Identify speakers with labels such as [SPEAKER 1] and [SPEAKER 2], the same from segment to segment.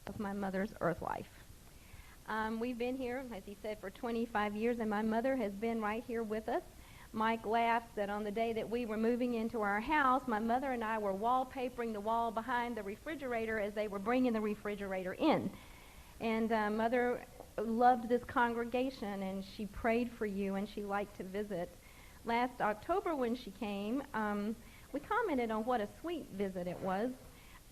[SPEAKER 1] of my mother's earth life. We've been here, as he said, for 25 years, and my mother has been right here with us. Mike laughs that on the day that we were moving into our house, my mother and I were wallpapering the wall behind the refrigerator as they were bringing the refrigerator in. And Mother loved this congregation, and she prayed for you, and she liked to visit. Last October when she came, we commented on what a sweet visit it was.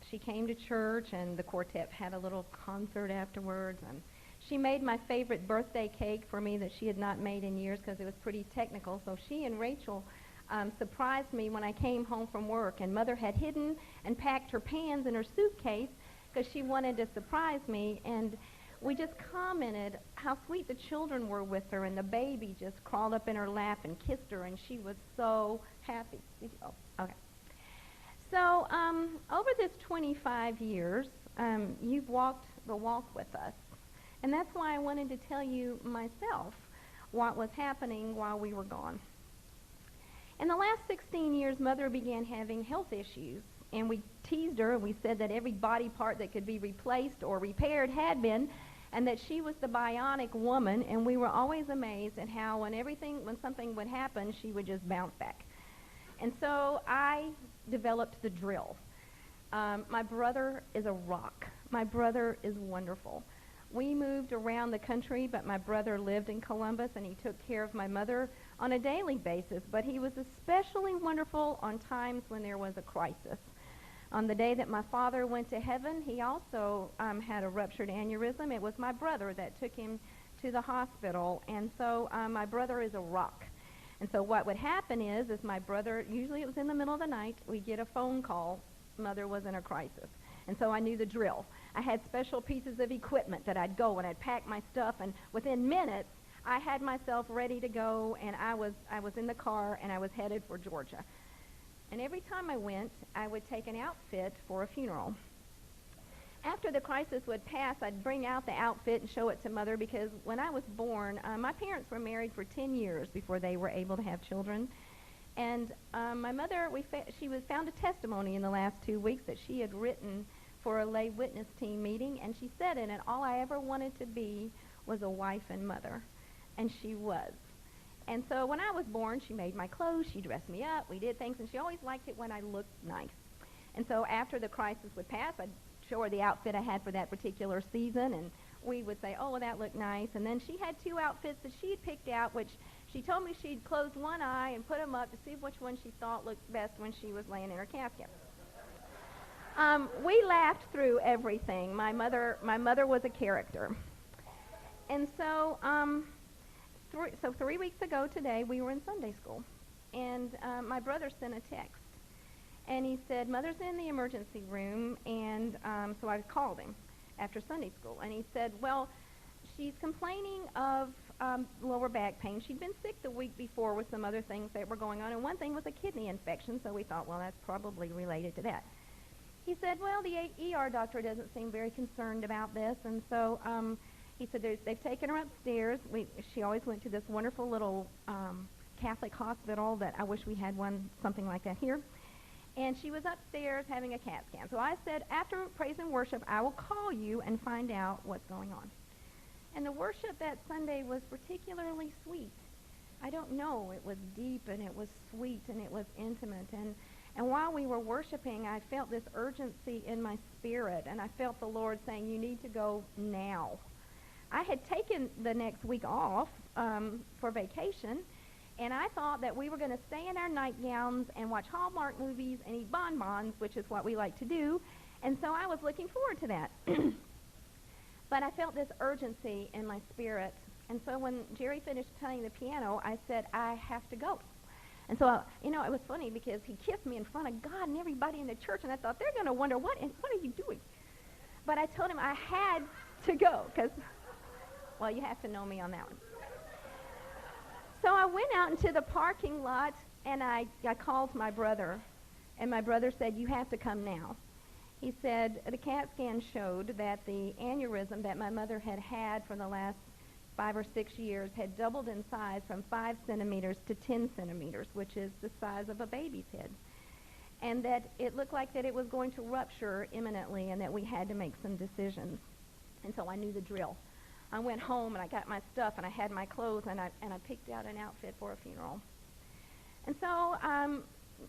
[SPEAKER 1] She came to church, and the quartet had a little concert afterwards, and she made my favorite birthday cake for me that she had not made in years because it was pretty technical. So she and Rachel surprised me when I came home from work, and Mother had hidden and packed her pans in her suitcase because she wanted to surprise me, and we just commented how sweet the children were with her, and the baby just crawled up in her lap and kissed her, and she was so happy. Oh, okay. So over this 25 years, you've walked the walk with us. And that's why I wanted to tell you myself what was happening while we were gone. In the last 16 years, Mother began having health issues. And we teased her, and we said that every body part that could be replaced or repaired had been, and that she was the bionic woman. And we were always amazed at how when something would happen, she would just bounce back. And so I developed the drill. My brother is a rock. My brother is wonderful. We moved around the country, but my brother lived in Columbus, and he took care of my mother on a daily basis. But he was especially wonderful on times when there was a crisis. On the day that my father went to heaven, he also had a ruptured aneurysm. It was my brother that took him to the hospital. And so my brother is a rock. And so what would happen is my brother, usually it was in the middle of the night, we'd get a phone call, Mother was in a crisis. And so I knew the drill. I had special pieces of equipment that I'd go and I'd pack my stuff, and within minutes I had myself ready to go, and I was in the car and I was headed for Georgia. And every time I went, I would take an outfit for a funeral. After the crisis would pass, I'd bring out the outfit and show it to Mother, because when I was born, my parents were married for 10 years before they were able to have children. And my mother, she found a testimony in the last 2 weeks that she had written for a lay witness team meeting, and she said in it, all I ever wanted to be was a wife and mother. And she was. And so when I was born, she made my clothes, she dressed me up, we did things, and she always liked it when I looked nice. And so after the crisis would pass, I'd show her the outfit I had for that particular season, and we would say, oh, well, that looked nice. And then she had 2 outfits that she'd picked out, which she told me she'd closed one eye and put them up to see which one she thought looked best when she was laying in her casket. We laughed through everything. My mother was a character. And so 3 weeks ago today, we were in Sunday school, and my brother sent a text. And he said, Mother's in the emergency room, and so I called him after Sunday school. And he said, well, she's complaining of lower back pain. She'd been sick the week before with some other things that were going on, and one thing was a kidney infection, so we thought, well, that's probably related to that. He said, well, the ER doctor doesn't seem very concerned about this, and so he said they've taken her upstairs. She always went to this wonderful little Catholic hospital that I wish we had something like that here. And she was upstairs having a CAT scan. So I said, after praise and worship, I will call you and find out what's going on. And the worship that Sunday was particularly sweet. I don't know. It was deep, and it was sweet, and it was intimate. And while we were worshiping, I felt this urgency in my spirit, and I felt the Lord saying, you need to go now. I had taken the next week off for vacation, and I thought that we were going to stay in our nightgowns and watch Hallmark movies and eat bonbons, which is what we like to do. And so I was looking forward to that. But I felt this urgency in my spirit. And so when Jerry finished playing the piano, I said, I have to go. And so, it was funny because he kissed me in front of God and everybody in the church, and I thought, they're going to wonder, what are you doing? But I told him I had to go because, well, you have to know me on that one. So I went out into the parking lot, and I called my brother, and my brother said, you have to come now. He said the CAT scan showed that the aneurysm that my mother had had for the last 5 or 6 years had doubled in size from 5 centimeters to 10 centimeters, which is the size of a baby's head. and that it looked like that it was going to rupture imminently and that we had to make some decisions. And so I knew the drill. I went home and I got my stuff and I had my clothes and I picked out an outfit for a funeral. And so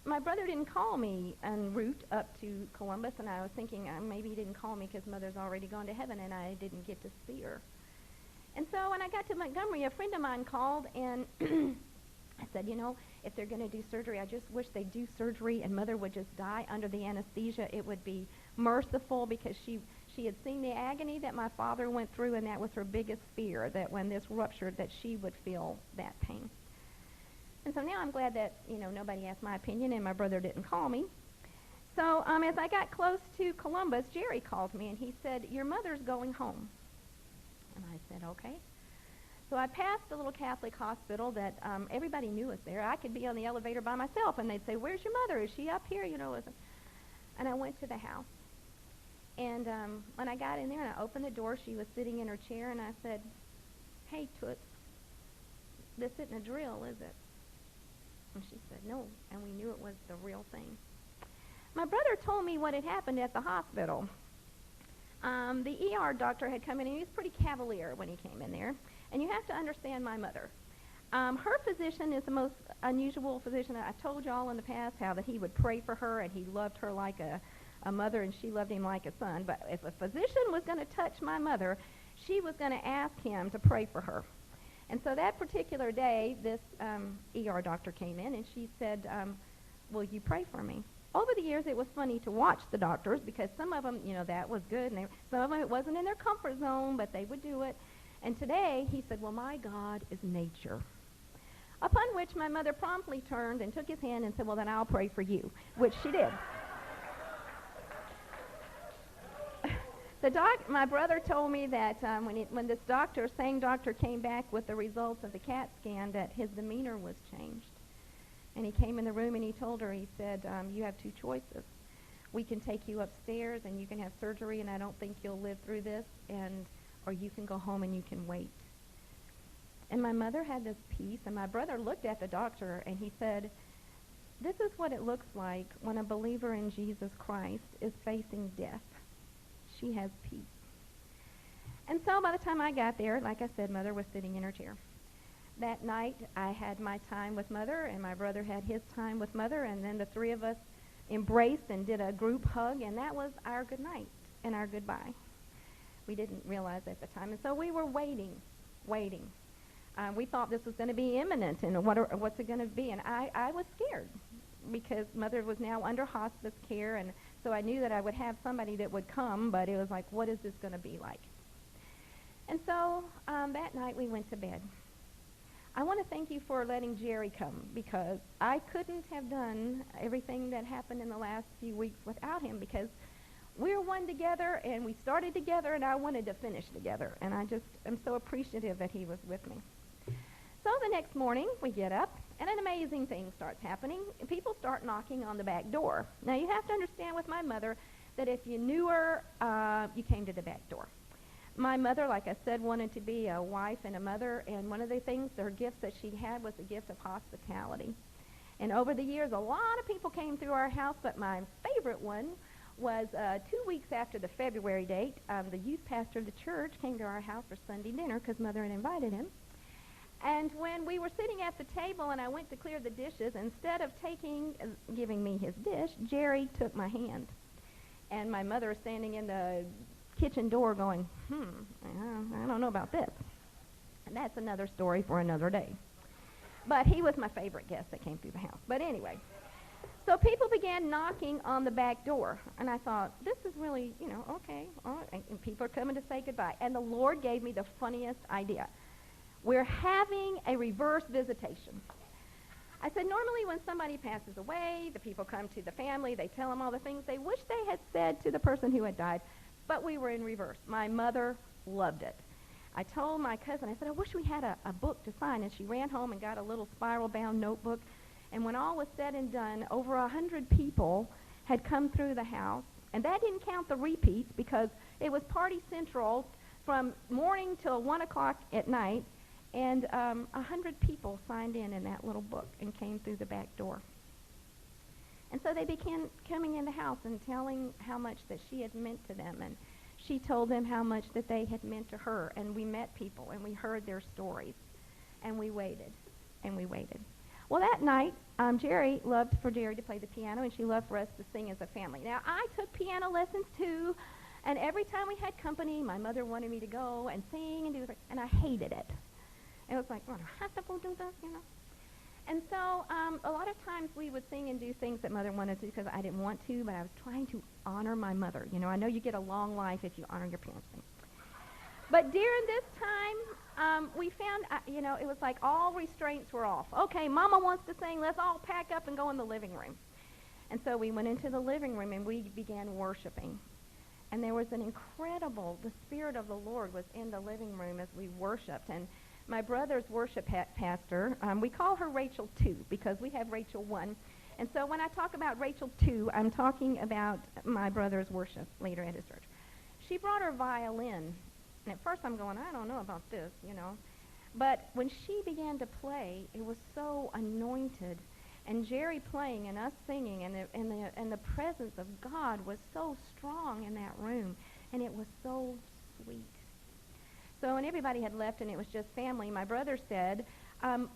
[SPEAKER 1] my brother didn't call me en route up to Columbus, and I was thinking maybe he didn't call me because Mother's already gone to heaven and I didn't get to see her. And so when I got to Montgomery, a friend of mine called and I said, you know, if they're going to do surgery, I just wish they'd do surgery and Mother would just die under the anesthesia. It would be merciful, because she had seen the agony that my father went through, and that was her biggest fear, that when this ruptured that she would feel that pain. And so now I'm glad that, you know, nobody asked my opinion and my brother didn't call me. So as I got close to Columbus, Jerry called me and he said, your mother's going home. And I said, okay. So I passed a little Catholic hospital that everybody knew us there. I could be on the elevator by myself and they'd say, where's your mother? Is she up here? You know, and I went to the house. And when I got in there and I opened the door, she was sitting in her chair and I said, hey, Toots, this isn't a drill, is it? And she said, no, and we knew it was the real thing. My brother told me what had happened at the hospital. The ER doctor had come in, and he was pretty cavalier when he came in there. And you have to understand my mother. Her physician is the most unusual physician. I told you all in the past how that he would pray for her, and he loved her like a mother, and she loved him like a son. But if a physician was going to touch my mother, she was going to ask him to pray for her. And so that particular day, this ER doctor came in, and she said, will you pray for me? Over the years, it was funny to watch the doctors, because some of them, you know, that was good, and some of them, it wasn't in their comfort zone, but they would do it. And today, he said, well, my God is nature. Upon which my mother promptly turned and took his hand and said, well, then I'll pray for you, which she did. My brother told me that when this same doctor came back with the results of the CAT scan, that his demeanor was changed. And he came in the room and he told her, he said, you have two choices. We can take you upstairs and you can have surgery, and I don't think you'll live through this, or you can go home and you can wait. And my mother had this peace, and my brother looked at the doctor and he said, this is what it looks like when a believer in Jesus Christ is facing death. She has peace. And so by the time I got there, like I said, Mother was sitting in her chair. That night, I had my time with Mother, and my brother had his time with Mother, and then the three of us embraced and did a group hug, and that was our good night and our goodbye. We didn't realize at the time, and so we were waiting. We thought this was going to be imminent, and what's it going to be? And I was scared, because Mother was now under hospice care, and so I knew that I would have somebody that would come, but it was like, what is this going to be like? And so that night we went to bed. I want to thank you for letting Jerry come, because I couldn't have done everything that happened in the last few weeks without him, because we're one together, and we started together, and I wanted to finish together, and I just am so appreciative that he was with me. So the next morning, we get up, and an amazing thing starts happening. People start knocking on the back door. Now, you have to understand with my mother that if you knew her, you came to the back door. My mother, like I said, wanted to be a wife and a mother, and one of the things, her gifts that she had was the gift of hospitality. And over the years, a lot of people came through our house, but my favorite one was 2 weeks after the February date, the youth pastor of the church came to our house for Sunday dinner because Mother had invited him. And when we were sitting at the table and I went to clear the dishes, instead of giving me his dish, Jerry took my hand. And my mother is standing in the kitchen door going, I don't know about this. And that's another story for another day. But he was my favorite guest that came through the house. But anyway, so people began knocking on the back door. And I thought, this is really, okay, all right. And people are coming to say goodbye. And the Lord gave me the funniest idea. We're having a reverse visitation. I said, normally when somebody passes away, the people come to the family, they tell them all the things they wish they had said to the person who had died. But we were in reverse. My mother loved it. I told my cousin, I said, I wish we had a book to sign. And she ran home and got a little spiral-bound notebook. And when all was said and done, over 100 people had come through the house. And that didn't count the repeats, because it was party central from morning till 1 o'clock at night. And 100 people signed in that little book and came through the back door. And so they began coming in the house and telling how much that she had meant to them. And she told them how much that they had meant to her. And we met people, and we heard their stories. And we waited, and we waited. Well, that night, Jerry loved for Jerry to play the piano, and she loved for us to sing as a family. Now, I took piano lessons, too. And every time we had company, my mother wanted me to go and sing and do it, and I hated it. It was like, well, I have to go do this, you know. And so a lot of times we would sing and do things that Mother wanted to because I didn't want to, but I was trying to honor my mother. You know, I know you get a long life if you honor your parents. But during this time, we found, you know, it was like all restraints were off. Okay, Mama wants to sing. Let's all pack up and go in the living room. And so we went into the living room and we began worshiping. And there was an incredible, the Spirit of the Lord was in the living room as we worshiped. And my brother's worship pastor, we call her Rachel 2 because we have Rachel 1. And so when I talk about Rachel 2, I'm talking about my brother's worship leader at his church. She brought her violin. And at first I'm going, I don't know about this, you know. But when she began to play, it was so anointed. And Jerry playing and us singing and the presence of God was so strong in that room. And it was so sweet. So when everybody had left and it was just family, my brother said,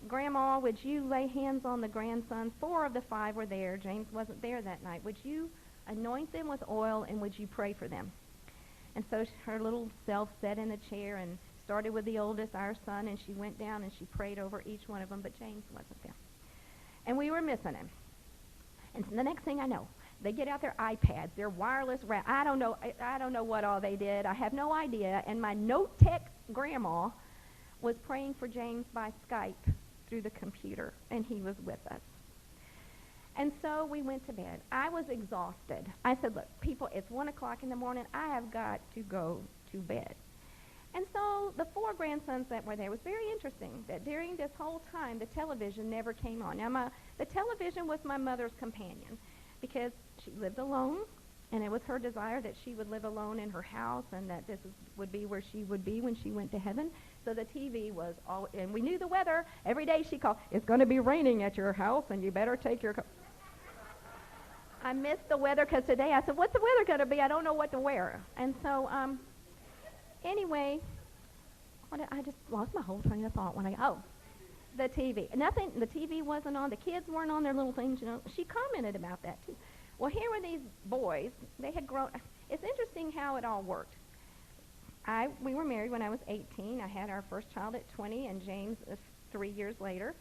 [SPEAKER 1] Grandma, would you lay hands on the grandsons? 4 of the 5 were there. James wasn't there that night. Would you anoint them with oil and would you pray for them? And so her little self sat in the chair and started with the oldest, our son, and she went down and she prayed over each one of them, but James wasn't there. And we were missing him. And so the next thing I know, they get out their iPads, their wireless, I don't know what all they did. I have no idea. And my note-tech grandma was praying for James by Skype through the computer, and he was with us. And so we went to bed. I was exhausted. I said, look, people, it's 1 o'clock in the morning. I have got to go to bed. And so the 4 grandsons that were there was very interesting that during this whole time, the television never came on. Now, the television was my mother's companion because she lived alone, and it was her desire that she would live alone in her house and that would be where she would be when she went to heaven. So the TV was all, and we knew the weather. Every day she called, it's going to be raining at your house, and you better take your coat. I missed the weather because today I said, what's the weather going to be? I don't know what to wear. And so, anyway, I just lost my whole train of thought when the TV. Nothing, the TV wasn't on. The kids weren't on their little things, you know. She commented about that, too. Well, here were these boys. They had grown. It's interesting how it all worked. We were married when I was 18. I had our first child at 20, and James 3 years later.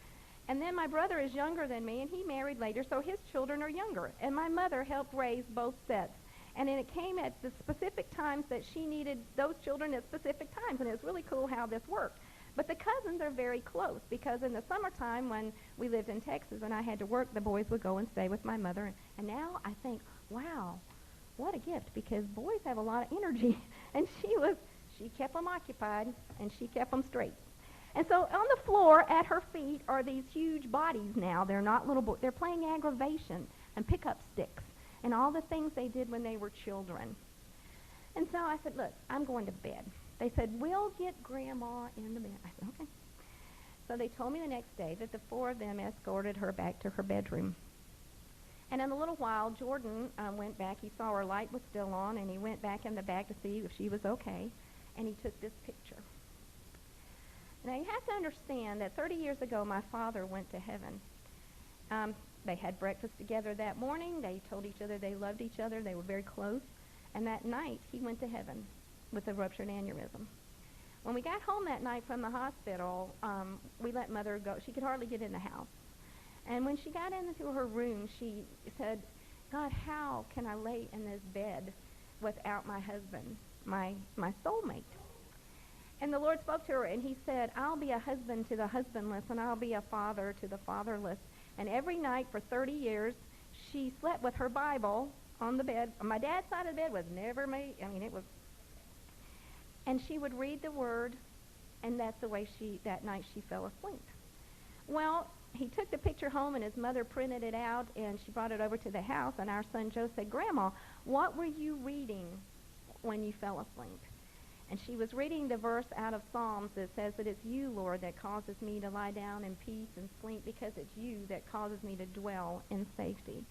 [SPEAKER 1] And then my brother is younger than me, and he married later, so his children are younger. And my mother helped raise both sets. And then it came at the specific times that she needed those children at specific times, and it's really cool how this worked. But the cousins are very close because in the summertime when we lived in Texas and I had to work, the boys would go and stay with my mother. And now I think, wow, what a gift, because boys have a lot of energy. And she kept them occupied, and she kept them straight. And so on the floor at her feet are these huge bodies now. They're not little boys. They're playing aggravation and pick-up sticks and all the things they did when they were children. And so I said, look, I'm going to bed. They said, we'll get Grandma in the bed. I said, okay. So they told me the next day that the 4 of them escorted her back to her bedroom. And in a little while, Jordan went back. He saw her light was still on, and he went back in the back to see if she was okay. And he took this picture. Now, you have to understand that 30 years ago, my father went to heaven. They had breakfast together that morning. They told each other they loved each other. They were very close. And that night, he went to heaven with a ruptured aneurysm. When we got home that night from the hospital, we let Mother go. She could hardly get in the house. And when she got into her room, she said, God, how can I lay in this bed without my husband, my soulmate? And the Lord spoke to her, and he said, I'll be a husband to the husbandless, and I'll be a father to the fatherless. And every night for 30 years, she slept with her Bible on the bed. My dad's side of the bed was never made. I mean, it was. And she would read the Word, and that's the way that night she fell asleep. Well, he took the picture home, and his mother printed it out, and she brought it over to the house, and our son Joe said, Grandma, what were you reading when you fell asleep? And she was reading the verse out of Psalms that says that it's you, Lord, that causes me to lie down in peace and sleep because it's you that causes me to dwell in safety.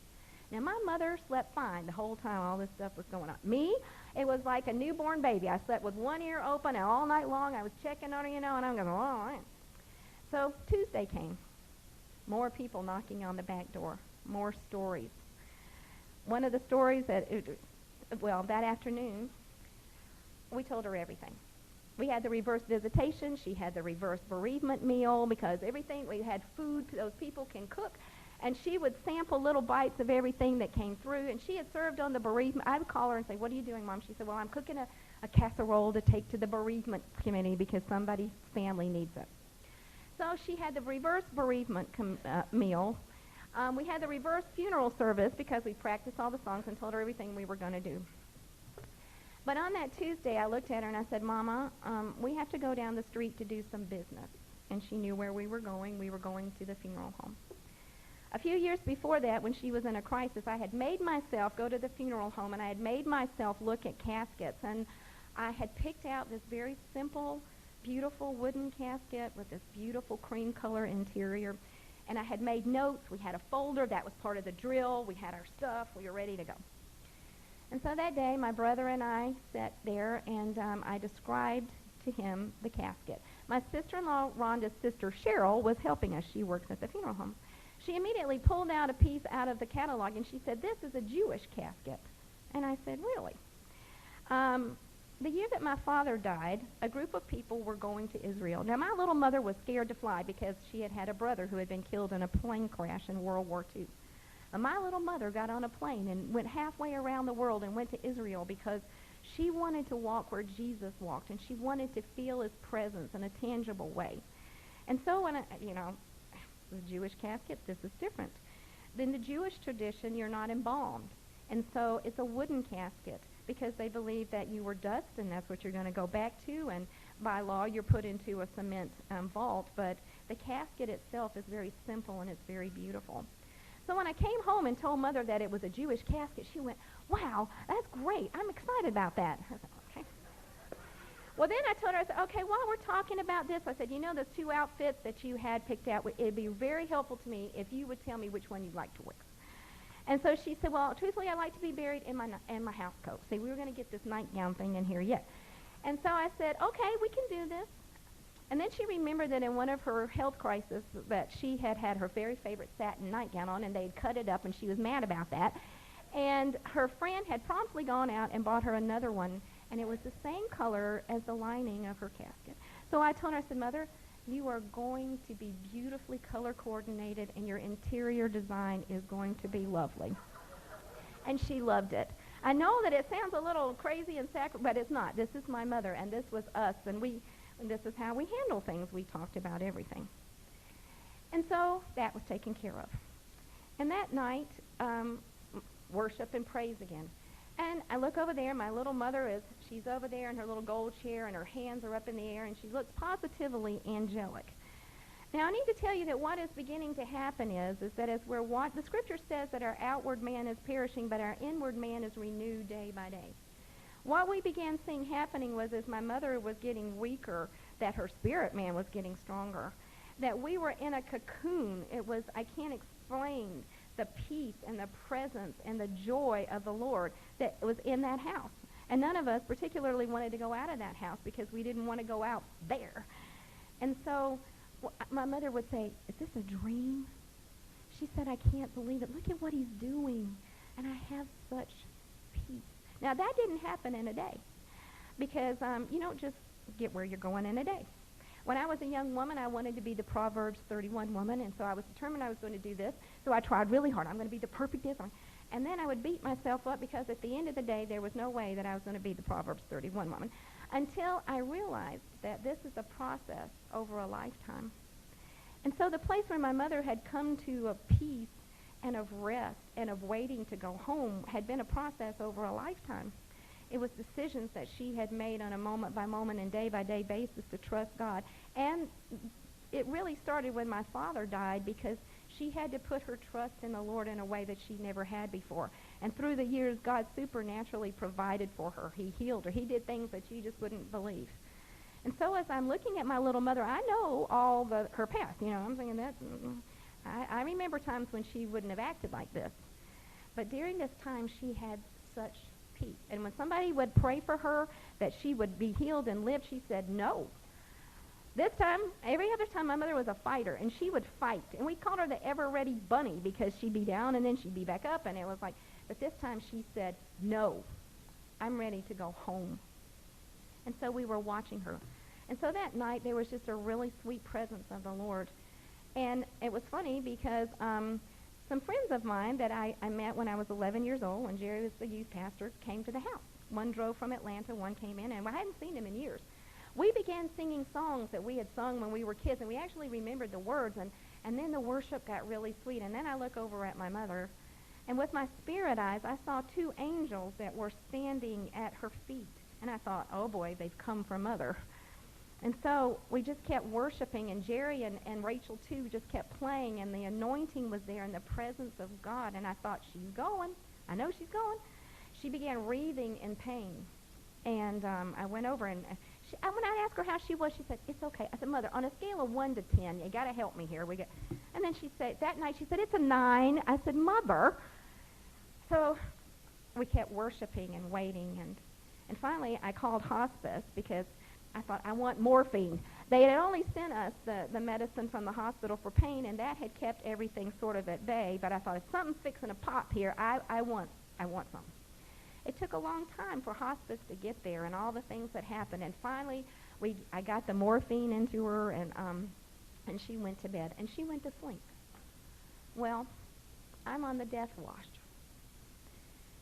[SPEAKER 1] Now, my mother slept fine the whole time all this stuff was going on. Me, it was like a newborn baby. I slept with one ear open, and all night long I was checking on her, and I'm going, oh. So Tuesday came. More people knocking on the back door. More stories. One of the stories that afternoon, we told her everything. We had the reverse visitation. She had the reverse bereavement meal because everything, we had food. Those people can cook. And she would sample little bites of everything that came through. And she had served on the bereavement. I would call her and say, what are you doing, Mom? She said, well, I'm cooking a casserole to take to the bereavement committee because somebody's family needs it. So she had the reverse bereavement meal. We had the reverse funeral service because we practiced all the songs and told her everything we were going to do. But on that Tuesday, I looked at her and I said, Mama, we have to go down the street to do some business. And she knew where we were going. We were going to the funeral home. A few years before that, when she was in a crisis, I had made myself go to the funeral home, and I had made myself look at caskets. And I had picked out this very simple, beautiful wooden casket with this beautiful cream color interior. And I had made notes. We had a folder. That was part of the drill. We had our stuff. We were ready to go. And so that day, my brother and I sat there, and I described to him the casket. My sister-in-law, Rhonda's sister, Cheryl, was helping us. She works at the funeral home. She immediately pulled out a piece out of the catalog, and she said, this is a Jewish casket. And I said, really? The year that my father died, a group of people were going to Israel. Now, my little mother was scared to fly because she had had a brother who had been killed in a plane crash in World War II. My little mother got on a plane and went halfway around the world and went to Israel because she wanted to walk where Jesus walked, and she wanted to feel his presence in a tangible way. And so when the Jewish casket, this is different. In the Jewish tradition, you're not embalmed. And so it's a wooden casket because they believe that you were dust and that's what you're going to go back to. And by law, you're put into a cement vault. But the casket itself is very simple and it's very beautiful. So when I came home and told Mother that it was a Jewish casket, she went, wow, that's great. I'm excited about that. I said, okay. Well, then I told her, I said, okay, while we're talking about this, I said, those two outfits that you had picked out, it'd be very helpful to me if you would tell me which one you'd like to wear. And so she said, well, truthfully, I'd like to be buried in my house coat. See, we were going to get this nightgown thing in here yet. And so I said, okay, we can do this. And then she remembered that in one of her health crises that she had her very favorite satin nightgown on, and they had cut it up, and she was mad about that. And her friend had promptly gone out and bought her another one, and it was the same color as the lining of her casket. So I told her, I said, Mother, you are going to be beautifully color coordinated, and your interior design is going to be lovely. And she loved it. I know that it sounds a little crazy and but it's not. This is my mother, and this was us, and this is how we handle things. We talked about everything. And so that was taken care of. And that night, worship and praise again. And I look over there, my little mother she's over there in her little gold chair, and her hands are up in the air, and she looks positively angelic. Now, I need to tell you that what is beginning to happen is that as the Scripture says that our outward man is perishing, but our inward man is renewed day by day. What we began seeing happening was as my mother was getting weaker, that her spirit man was getting stronger, that we were in a cocoon. I can't explain the peace and the presence and the joy of the Lord that was in that house. And none of us particularly wanted to go out of that house because we didn't want to go out there. And so my mother would say, is this a dream? She said, I can't believe it. Look at what he's doing. And I have such peace. Now, that didn't happen in a day because you don't just get where you're going in a day. When I was a young woman, I wanted to be the Proverbs 31 woman, and so I was determined I was going to do this. So I tried really hard. I'm going to be the perfect this. And then I would beat myself up because at the end of the day, there was no way that I was going to be the Proverbs 31 woman until I realized that this is a process over a lifetime. And so the place where my mother had come to of peace and of rest and of waiting to go home had been a process over a lifetime. It was decisions that she had made on a moment-by-moment and day-by-day basis to trust God. And it really started when my father died because she had to put her trust in the Lord in a way that she never had before. And through the years, God supernaturally provided for her. He healed her. He did things that you just wouldn't believe. And so as I'm looking at my little mother, I know all her past. I'm thinking that I remember times when she wouldn't have acted like this. But during this time, she had such peace. And when somebody would pray for her that she would be healed and live, she said no. This time, every other time, my mother was a fighter, and she would fight. And we called her the ever-ready bunny because she'd be down and then she'd be back up, and it was like, but this time she said, no, I'm ready to go home. And so we were watching her. And so that night, there was just a really sweet presence of the Lord. And it was funny because some friends of mine that I met when I was 11 years old, when Jerry was the youth pastor, came to the house. One drove from Atlanta, one came in, and I hadn't seen him in years. We began singing songs that we had sung when we were kids, and we actually remembered the words, and then the worship got really sweet. And then I look over at my mother, and with my spirit eyes, I saw two angels that were standing at her feet. And I thought, oh boy, they've come from Mother. And so we just kept worshiping, and Jerry and Rachel, too, just kept playing, and the anointing was there and the presence of God. And I thought, she's going. I know she's going. She began wreathing in pain. And I went over, and when I asked her how she was, she said, it's okay. I said, Mother, on a scale of 1 to 10, you got to help me here. And then she said, that night, she said, it's a 9. I said, Mother. So we kept worshiping and waiting, and finally I called hospice because I thought, I want morphine. They had only sent us the medicine from the hospital for pain, and that had kept everything sort of at bay. But I thought, if something's fixing to pop here, I want something. It took a long time for hospice to get there and all the things that happened. And finally, I got the morphine into her, and she went to bed, and she went to sleep. Well, I'm on the death watch.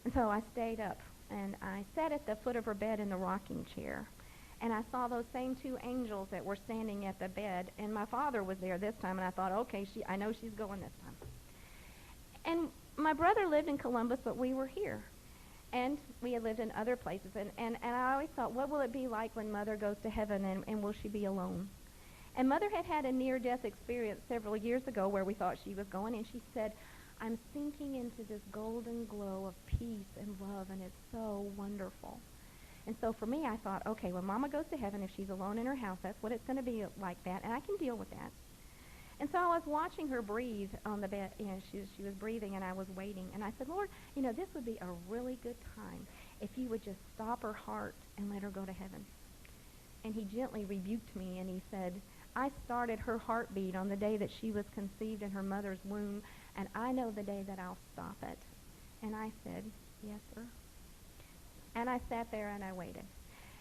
[SPEAKER 1] And so I stayed up, and I sat at the foot of her bed in the rocking chair. And I saw those same two angels that were standing at the bed, and my father was there this time, and I thought, okay, I know she's going this time. And my brother lived in Columbus, but we were here. And we had lived in other places, and I always thought, what will it be like when Mother goes to heaven, and will she be alone? And Mother had a near-death experience several years ago where we thought she was going, and she said, I'm sinking into this golden glow of peace and love, and it's so wonderful. And so for me, I thought, okay, when Mama goes to heaven, if she's alone in her house, that's what it's going to be like that, and I can deal with that. And so I was watching her breathe on the bed. You know, she was breathing, and I was waiting. And I said, Lord, this would be a really good time if you would just stop her heart and let her go to heaven. And he gently rebuked me, and he said, I started her heartbeat on the day that she was conceived in her mother's womb, and I know the day that I'll stop it. And I said, yes, sir. And I sat there and I waited.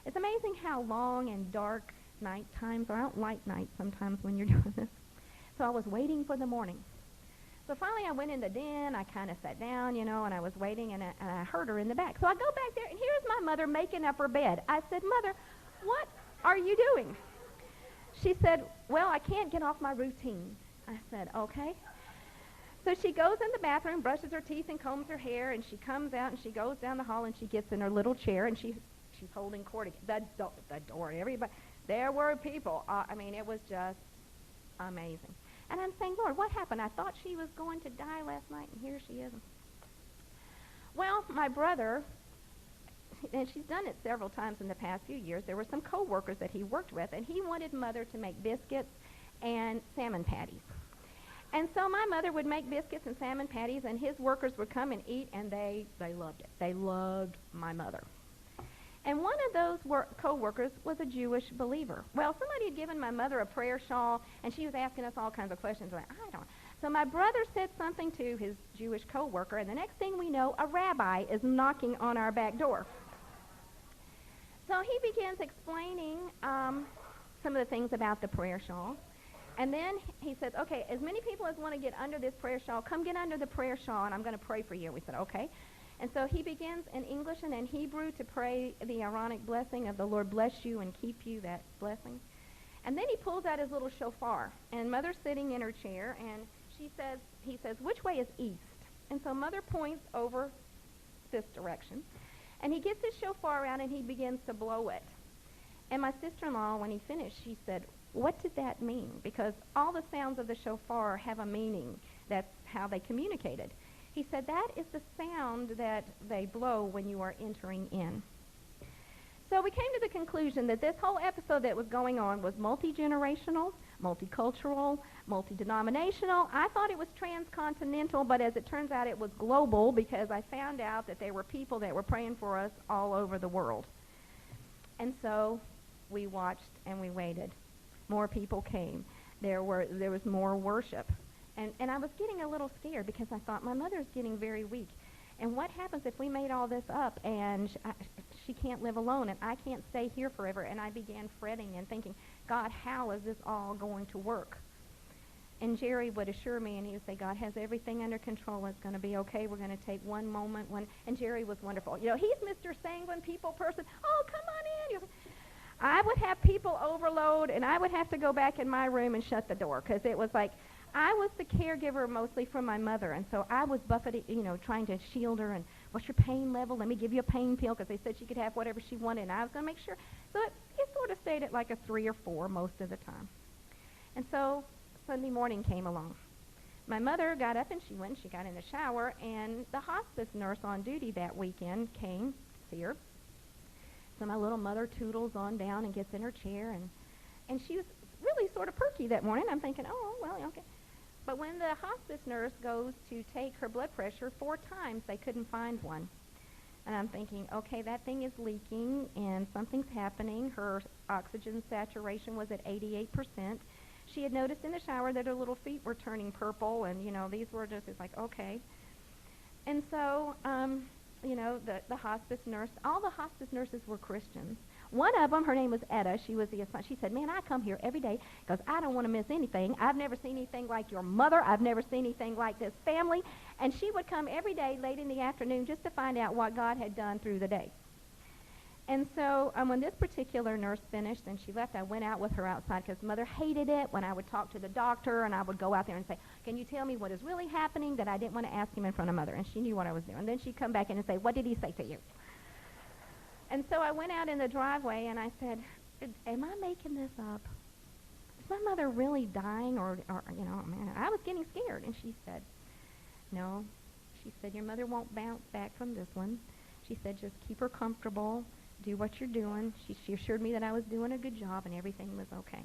[SPEAKER 1] It's amazing how long and dark night times are. I don't like night sometimes when you're doing this. So I was waiting for the morning. So finally I went in the den. I kind of sat down, and I was waiting, and I heard her in the back. So I go back there, and here's my mother making up her bed. I said, Mother, what are you doing? She said, well, I can't get off my routine. I said, okay. So she goes in the bathroom, brushes her teeth, and combs her hair, and she comes out, and she goes down the hall, and she gets in her little chair, and she's holding court again. The door, everybody. There were people. It was just amazing. And I'm saying, Lord, what happened? I thought she was going to die last night, and here she isn't. Well, my brother, and she's done it several times in the past few years, there were some co-workers that he worked with, and he wanted Mother to make biscuits and salmon patties. And so my mother would make biscuits and salmon patties, and his workers would come and eat, and they loved it. They loved my mother. And one of those co-workers was a Jewish believer. Well, somebody had given my mother a prayer shawl, and she was asking us all kinds of questions. So my brother said something to his Jewish co-worker, and the next thing we know, a rabbi is knocking on our back door. So he begins explaining some of the things about the prayer shawl. And then he says, okay, as many people as want to get under this prayer shawl, come get under the prayer shawl, and I'm going to pray for you. We said, okay. And so he begins in English and in Hebrew to pray the Aaronic blessing of the Lord bless you and keep you, that blessing. And then he pulls out his little shofar, and Mother's sitting in her chair, and he says, which way is east? And so Mother points over this direction, and he gets his shofar out, and he begins to blow it. And my sister-in-law, when he finished, she said, what did that mean? Because all the sounds of the shofar have a meaning. That's how they communicated. He said, that is the sound that they blow when you are entering in. So we came to the conclusion that this whole episode that was going on was multi-generational, multicultural, multi-denominational. I thought it was transcontinental, but as it turns out, it was global because I found out that there were people that were praying for us all over the world. And so we watched and we waited. More people came. There was more worship. And I was getting a little scared because I thought, my mother's getting very weak. And what happens if we made all this up and she can't live alone and I can't stay here forever? And I began fretting and thinking, God, how is this all going to work? And Jerry would assure me, and he would say, God has everything under control. It's going to be okay. We're going to take one moment. And Jerry was wonderful. You know, he's Mr. Sanguine people person. Oh, come on in. I would have people overload, and I would have to go back in my room and shut the door because it was like, I was the caregiver mostly for my mother, and so I was buffeting, trying to shield her. And what's your pain level? Let me give you a pain pill because they said she could have whatever she wanted, and I was going to make sure. So it sort of stayed at like a 3 or 4 most of the time. And so Sunday morning came along. My mother got up and she got in the shower, and the hospice nurse on duty that weekend came to see her. So my little mother toodles on down and gets in her chair, and she was really sort of perky that morning. I'm thinking, oh, well, okay. But when the hospice nurse goes to take her blood pressure 4 times, they couldn't find one. And I'm thinking, okay, that thing is leaking and something's happening. Her oxygen saturation was at 88%. She had noticed in the shower that her little feet were turning purple, and, these were just, it's like, okay. And so, the hospice nurse, all the hospice nurses were Christians. One of them, her name was Etta. She said, man, I come here every day because I don't want to miss anything. I've never seen anything like your mother. I've never seen anything like this family. And she would come every day late in the afternoon just to find out what God had done through the day. And so when this particular nurse finished and she left, I went out with her outside because Mother hated it when I would talk to the doctor, and I would go out there and say, can you tell me what is really happening, that I didn't want to ask him in front of Mother. And she knew what I was doing. And then she'd come back in and say, what did he say to you? And so I went out in the driveway and I said, am I making this up? Is my mother really dying? Or man, I was getting scared. And she said, no. She said, your mother won't bounce back from this one. She said, just keep her comfortable. Do what you're doing. She assured me that I was doing a good job and everything was okay.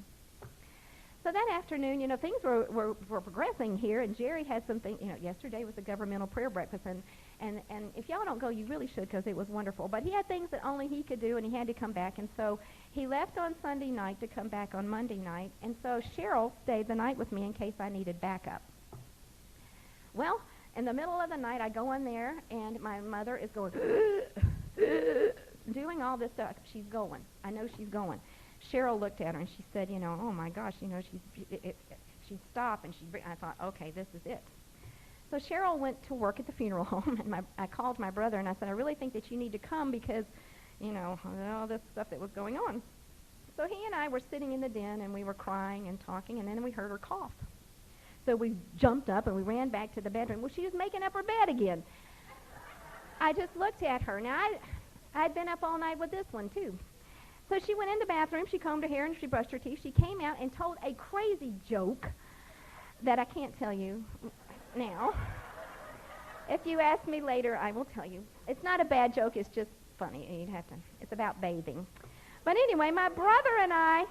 [SPEAKER 1] So that afternoon, things were progressing here, and Jerry had something, yesterday was a governmental prayer breakfast, and if y'all don't go, you really should because it was wonderful. But he had things that only he could do, and he had to come back, and so he left on Sunday night to come back on Monday night, and so Cheryl stayed the night with me in case I needed backup. Well, in the middle of the night, I go in there, and my mother is going, doing all this stuff. She's going. I know she's going. Cheryl looked at her and she said, oh my gosh, she stopped, and I thought, okay, this is it. So Cheryl went to work at the funeral home, and I called my brother and I said, I really think that you need to come because, all this stuff that was going on. So he and I were sitting in the den and we were crying and talking, and then we heard her cough. So we jumped up and we ran back to the bedroom. Well, she was making up her bed again. I just looked at her. Now, I'd been up all night with this one too. So she went in the bathroom, she combed her hair, and she brushed her teeth. She came out and told a crazy joke that I can't tell you now. If you ask me later, I will tell you. It's not a bad joke, it's just funny. It's about bathing. But anyway, my brother and I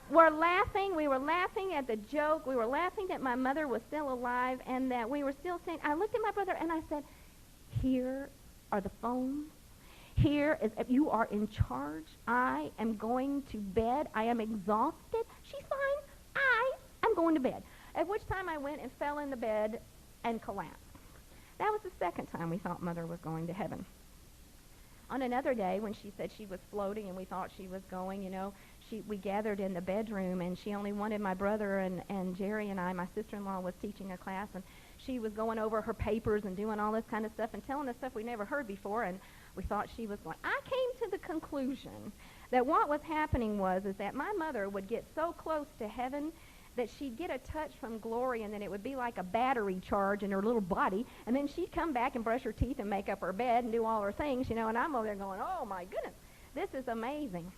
[SPEAKER 1] were laughing. We were laughing at the joke. We were laughing that my mother was still alive and that we were still saying, I looked at my brother and I said, here are the phones. Here is, you are in charge. I am going to bed. I am exhausted. She's fine. I am going to bed. At which time I went and fell in the bed and collapsed. That was the second time we thought Mother was going to heaven. On another day when she said she was floating and we thought she was going, we gathered in the bedroom, and she only wanted my brother and Jerry and I. My sister-in-law was teaching a class, and she was going over her papers and doing all this kind of stuff and telling us stuff we never heard before, and we thought she was going. I came to the conclusion that what was happening is that my mother would get so close to heaven that she'd get a touch from glory, and then it would be like a battery charge in her little body, and then she'd come back and brush her teeth and make up her bed and do all her things, and I'm over there going, oh my goodness, this is amazing.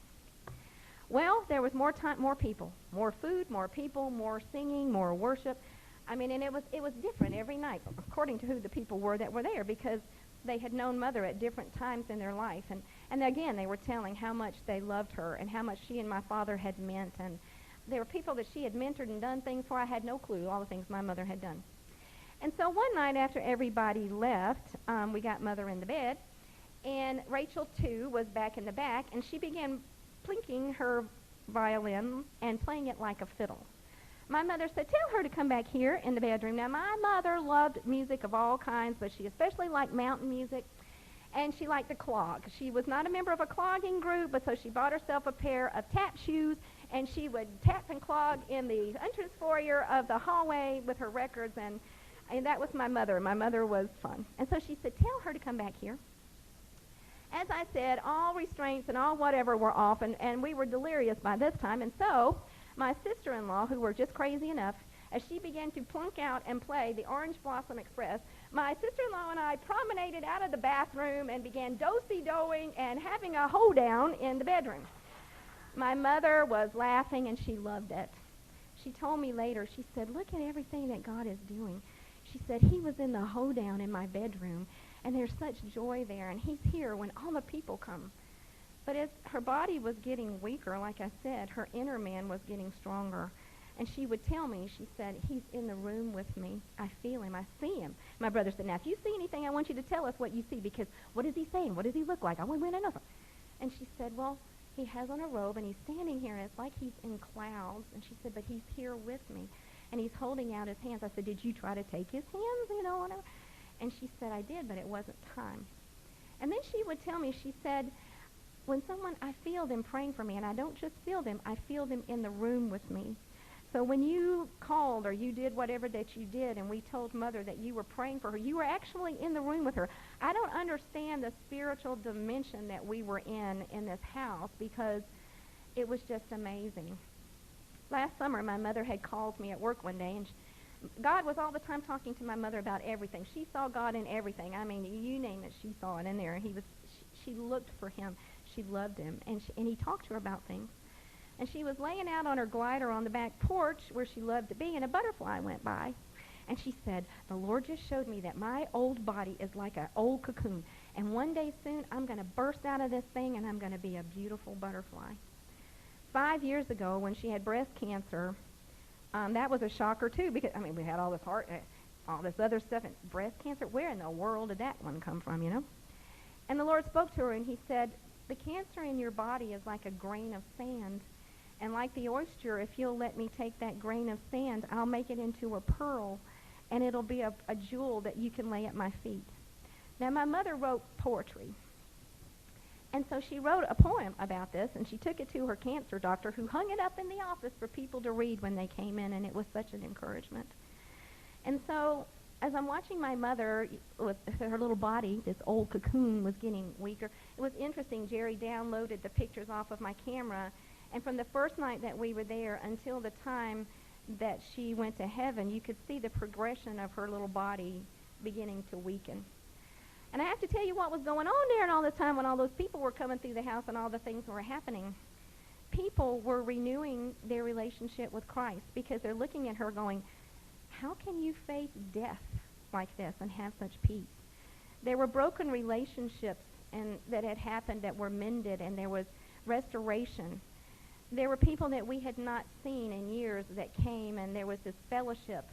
[SPEAKER 1] Well, there was more time, more people, more food, more people, more singing, more worship. And it was different every night, according to who the people were that were there, because they had known Mother at different times in their life. And again, they were telling how much they loved her and how much she and my father had meant. And there were people that she had mentored and done things for. I had no clue all the things my mother had done. And so one night after everybody left, we got Mother in the bed, and Rachel, too, was back in the back, and she began plinking her violin and playing it like a fiddle. My mother said, tell her to come back here in the bedroom. Now, my mother loved music of all kinds, but she especially liked mountain music, and she liked to clog. She was not a member of a clogging group, but so she bought herself a pair of tap shoes, and she would tap and clog in the entrance foyer of the hallway with her records, and that was my mother. My mother was fun. And so she said, tell her to come back here. As I said, all restraints and all whatever were off, and we were delirious by this time, and so my sister-in-law, who were just crazy enough, as she began to plunk out and play the Orange Blossom Express, my sister-in-law and I promenaded out of the bathroom and began do-si-doing and having a hoedown in the bedroom. My mother was laughing, and she loved it. She told me later, she said, look at everything that God is doing. She said, he was in the hoedown in my bedroom, and there's such joy there, and he's here when all the people come. But as her body was getting weaker, like I said, her inner man was getting stronger. And she would tell me, she said, he's in the room with me. I feel him. I see him. My brother said, now, if you see anything, I want you to tell us what you see, because what is he saying? What does he look like? I want to know something. And she said, well, he has on a robe, and he's standing here, and it's like he's in clouds. And she said, but he's here with me, and he's holding out his hands. I said, did you try to take his hands, whatever? And she said, I did, but it wasn't time. And then she would tell me, she said, when I feel them praying for me, and I don't just feel them, I feel them in the room with me. So when you called or you did whatever that you did, and we told Mother that you were praying for her, you were actually in the room with her. I don't understand the spiritual dimension that we were in this house, because it was just amazing. Last summer, my mother had called me at work one day, and God was all the time talking to my mother about everything. She saw God in everything. I mean, you name it, she saw it in there. She looked for him. She loved him, and he talked to her about things. And she was laying out on her glider on the back porch where she loved to be, and a butterfly went by. And she said, the Lord just showed me that my old body is like an old cocoon, and one day soon I'm going to burst out of this thing, and I'm going to be a beautiful butterfly. 5 years ago, when she had breast cancer, that was a shocker too, because, we had all this all this other stuff, and breast cancer, where in the world did that one come from, And the Lord spoke to her, and he said, the cancer in your body is like a grain of sand. And like the oyster, if you'll let me take that grain of sand, I'll make it into a pearl, and it'll be a jewel that you can lay at my feet. Now, my mother wrote poetry. And so she wrote a poem about this, and she took it to her cancer doctor, who hung it up in the office for people to read when they came in, and it was such an encouragement. And so as I'm watching my mother with her little body, this old cocoon was getting weaker, it was interesting. Jerry downloaded the pictures off of my camera, and from the first night that we were there until the time that she went to heaven, you could see the progression of her little body beginning to weaken. And I have to tell you what was going on there and all the time when all those people were coming through the house and all the things were happening. People were renewing their relationship with Christ, because they're looking at her going, how can you face death like this and have such peace? There were broken relationships that had happened that were mended, and there was restoration. There were people that we had not seen in years that came, and there was this fellowship.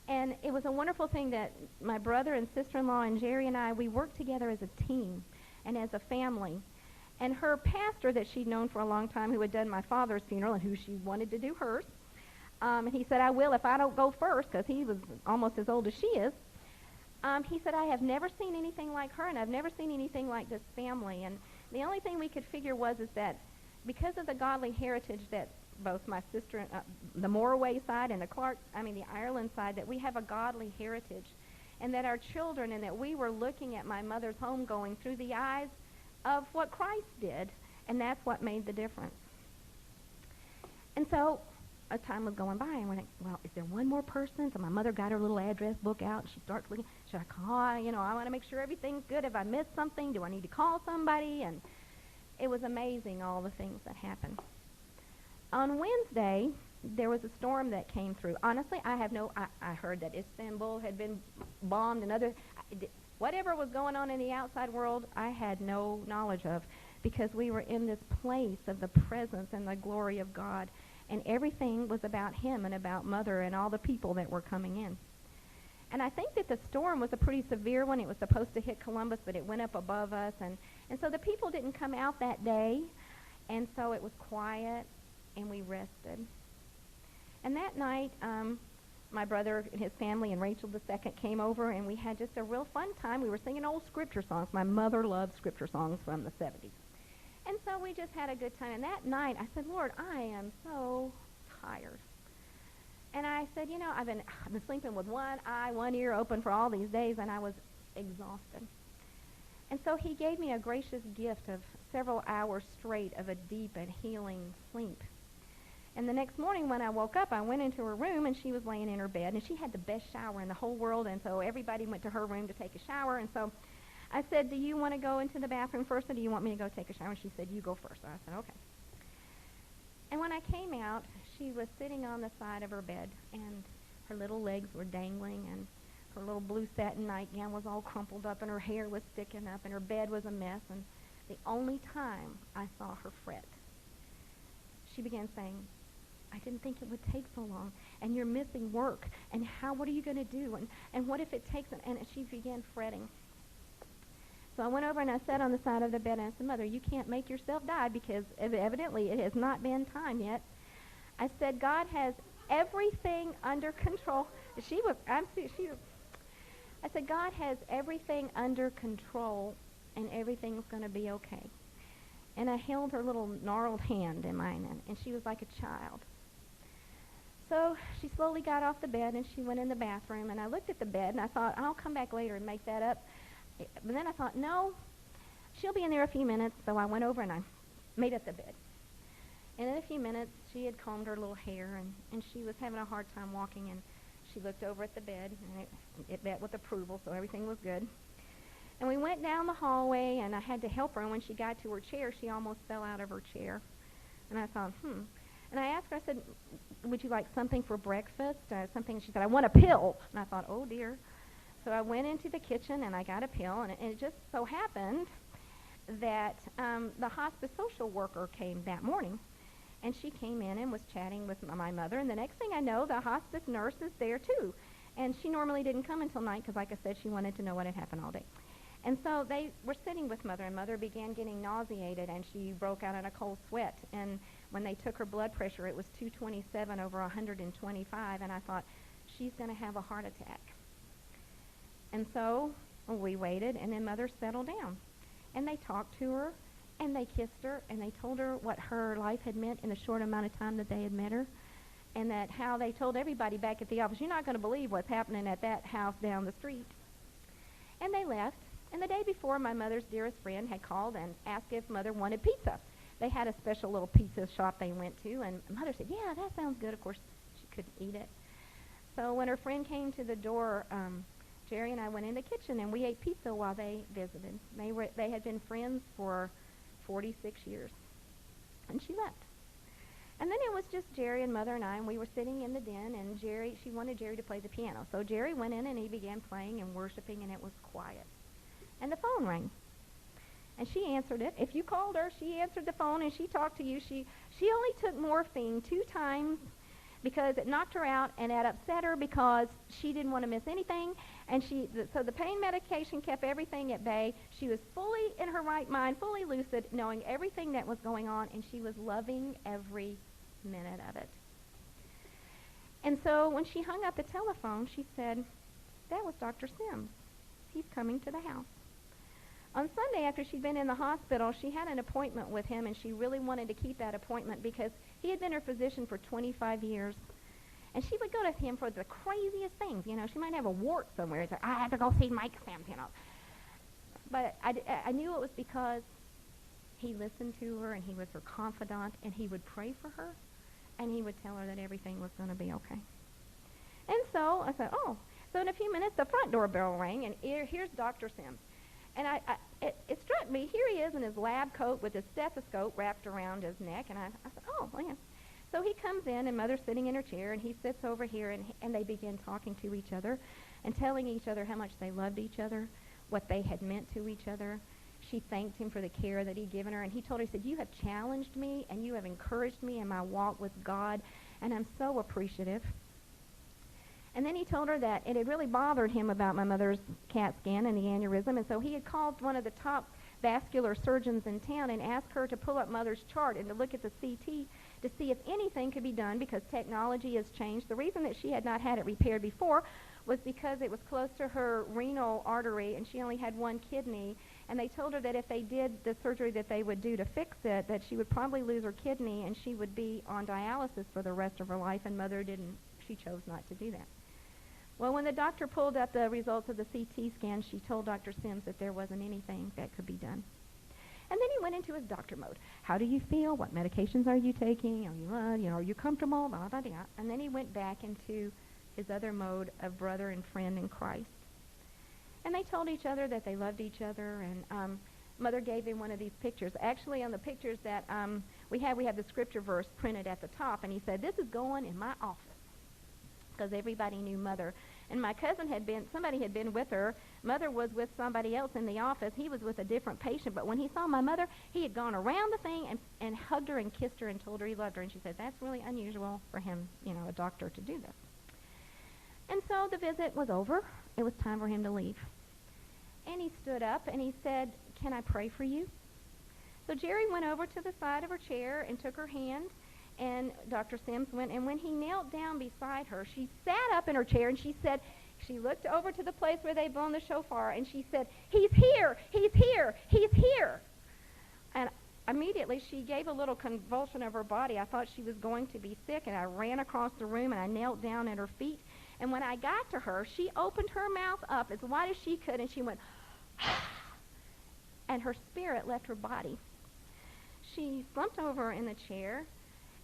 [SPEAKER 1] And it was a wonderful thing that my brother and sister-in-law and Jerry and I, we worked together as a team and as a family. And her pastor that she'd known for a long time, who had done my father's funeral and who she wanted to do hers, and he said, I will if I don't go first, because he was almost as old as she is. He said, I have never seen anything like her, and I've never seen anything like this family. And the only thing we could figure was that because of the godly heritage that both my sister, the Morway side and the Ireland side, that we have a godly heritage, and that our children, and that we were looking at my mother's home going through the eyes of what Christ did, and that's what made the difference. And so a time was going by, and we're like, well, is there one more person? So my mother got her little address book out, and she starts looking. Should I call? I want to make sure everything's good. If I missed something, do I need to call somebody? And it was amazing, all the things that happened. On Wednesday, there was a storm that came through. Honestly, I heard that Istanbul had been bombed and whatever was going on in the outside world, I had no knowledge of, because we were in this place of the presence and the glory of God. and everything was about him and about Mother and all the people that were coming in. And I think that the storm was a pretty severe one. It was supposed to hit Columbus, but it went up above us, and so the people didn't come out that day, and so it was quiet, and we rested. And that night, my brother and his family and Rachel II came over, and we had just a real fun time. We were singing old scripture songs. My mother loved scripture songs from the 70s. And so we just had a good time. And that night, I said, Lord, I am so tired. And I said, you know, I've been sleeping with one eye, one ear open for all these days, and I was exhausted. And so he gave me a gracious gift of several hours straight of a deep and healing sleep. And the next morning when I woke up, I went into her room, and she was laying in her bed, and she had the best shower in the whole world, and so everybody went to her room to take a shower. And so I said, do you want to go into the bathroom first, or do you want me to go take a shower? And she said, you go first. And I said, okay. And when I came out, she was sitting on the side of her bed, and her little legs were dangling, and her little blue satin nightgown was all crumpled up, and her hair was sticking up, and her bed was a mess. And the only time I saw her fret, she began saying, I didn't think it would take so long, and you're missing work, and what are you going to do, and what if it takes, and she began fretting. So I went over and I sat on the side of the bed, and I said, Mother, you can't make yourself die, because evidently it has not been time yet. I said, God has everything under control. I said, God has everything under control, and everything's going to be okay. And I held her little gnarled hand in mine, and she was like a child. So she slowly got off the bed, and she went in the bathroom, and I looked at the bed, and I thought, I'll come back later and make that up. But then I thought, no, she'll be in there a few minutes. So I went over and I made up the bed. And in a few minutes, she had combed her little hair, and she was having a hard time walking, and she looked over at the bed, and it met with approval, so everything was good. And we went down the hallway, and I had to help her, and when she got to her chair, she almost fell out of her chair. And I thought, And I asked her, I said, would you like something for breakfast? Something. She said, I want a pill. And I thought, oh, dear. So I went into the kitchen, and I got a pill, and it just so happened that the hospice social worker came that morning. And she came in and was chatting with my mother, and the next thing I know, the hospice nurse is there, too. And she normally didn't come until night because, like I said, she wanted to know what had happened all day. And so they were sitting with Mother, and Mother began getting nauseated, and she broke out in a cold sweat. And when they took her blood pressure, it was 227 over 125, and I thought, she's going to have a heart attack. And so we waited, and then Mother settled down. And they talked to her, and they kissed her, and they told her what her life had meant in the short amount of time that they had met her, and that how they told everybody back at the office, you're not going to believe what's happening at that house down the street. And they left. And the day before, my mother's dearest friend had called and asked if Mother wanted pizza. They had a special little pizza shop they went to, and Mother said, yeah, that sounds good. Of course, she couldn't eat it. So when her friend came to the door, Jerry and I went in the kitchen, and we ate pizza while they visited. They had been friends for 46 years. And she left. And then it was just Jerry and Mother and I, and we were sitting in the den, and she wanted Jerry to play the piano. So Jerry went in, and he began playing and worshiping, and it was quiet. And the phone rang. And she answered it. If you called her, she answered the phone, and she talked to you. She only took morphine 2 times because it knocked her out, and it upset her because she didn't want to miss anything. And so the pain medication kept everything at bay. She was fully in her right mind, fully lucid, knowing everything that was going on, and she was loving every minute of it. And so when she hung up the telephone, she said, that was Dr. Sims. He's coming to the house. On Sunday, after she'd been in the hospital, she had an appointment with him, and she really wanted to keep that appointment because he had been her physician for 25 years. And she would go to him for the craziest things. You know, she might have a wart somewhere. It's like, I have to go see Mike Sims, you know. But I knew it was because he listened to her, and he was her confidant, and he would pray for her, and he would tell her that everything was going to be okay. And so I said, oh. So in a few minutes, the front doorbell rang, and here's Dr. Sims. And it struck me, here he is in his lab coat with his stethoscope wrapped around his neck, and I said, oh, well, yeah. So he comes in, and Mother's sitting in her chair, and he sits over here, and they begin talking to each other and telling each other how much they loved each other, what they had meant to each other. she thanked him for the care that he'd given her, and he told her, he said, "You have challenged me and you have encouraged me in my walk with God, and I'm so appreciative." And then he told her that it had really bothered him about my mother's CAT scan and the aneurysm, and so he had called one of the top vascular surgeons in town and asked her to pull up Mother's chart and to look at the CT to see if anything could be done, because technology has changed. The reason that she had not had it repaired before was because it was close to her renal artery and she only had one kidney, and they told her that if they did the surgery that they would do to fix it, that she would probably lose her kidney and she would be on dialysis for the rest of her life, and Mother didn't. She chose not to do that. Well, when the doctor pulled up the results of the CT scan, she told Dr. Sims that there wasn't anything that could be done. And then he went into his doctor mode. How do you feel? What medications are you taking? Are you comfortable? Blah, blah, blah. And then he went back into his other mode of brother and friend in Christ. And they told each other that they loved each other, and Mother gave him one of these pictures. Actually, on the pictures that we have the scripture verse printed at the top, and he said, "This is going in my office," because everybody knew Mother. And my cousin somebody had been with her. Mother was with somebody else in the office. He was with a different patient. But when he saw my mother, he had gone around the thing and hugged her and kissed her and told her he loved her. And she said, "That's really unusual for him, a doctor, to do this." And so the visit was over. It was time for him to leave. And he stood up and he said, "Can I pray for you?" So Jerry went over to the side of her chair and took her hand. And Dr. Sims went, and when he knelt down beside her, she sat up in her chair, and she looked over to the place where they'd blown the shofar, and she said, "He's here, he's here, he's here." And immediately she gave a little convulsion of her body. I thought she was going to be sick, and I ran across the room, and I knelt down at her feet. And when I got to her, she opened her mouth up as wide as she could, and she went, and her spirit left her body. She slumped over in the chair,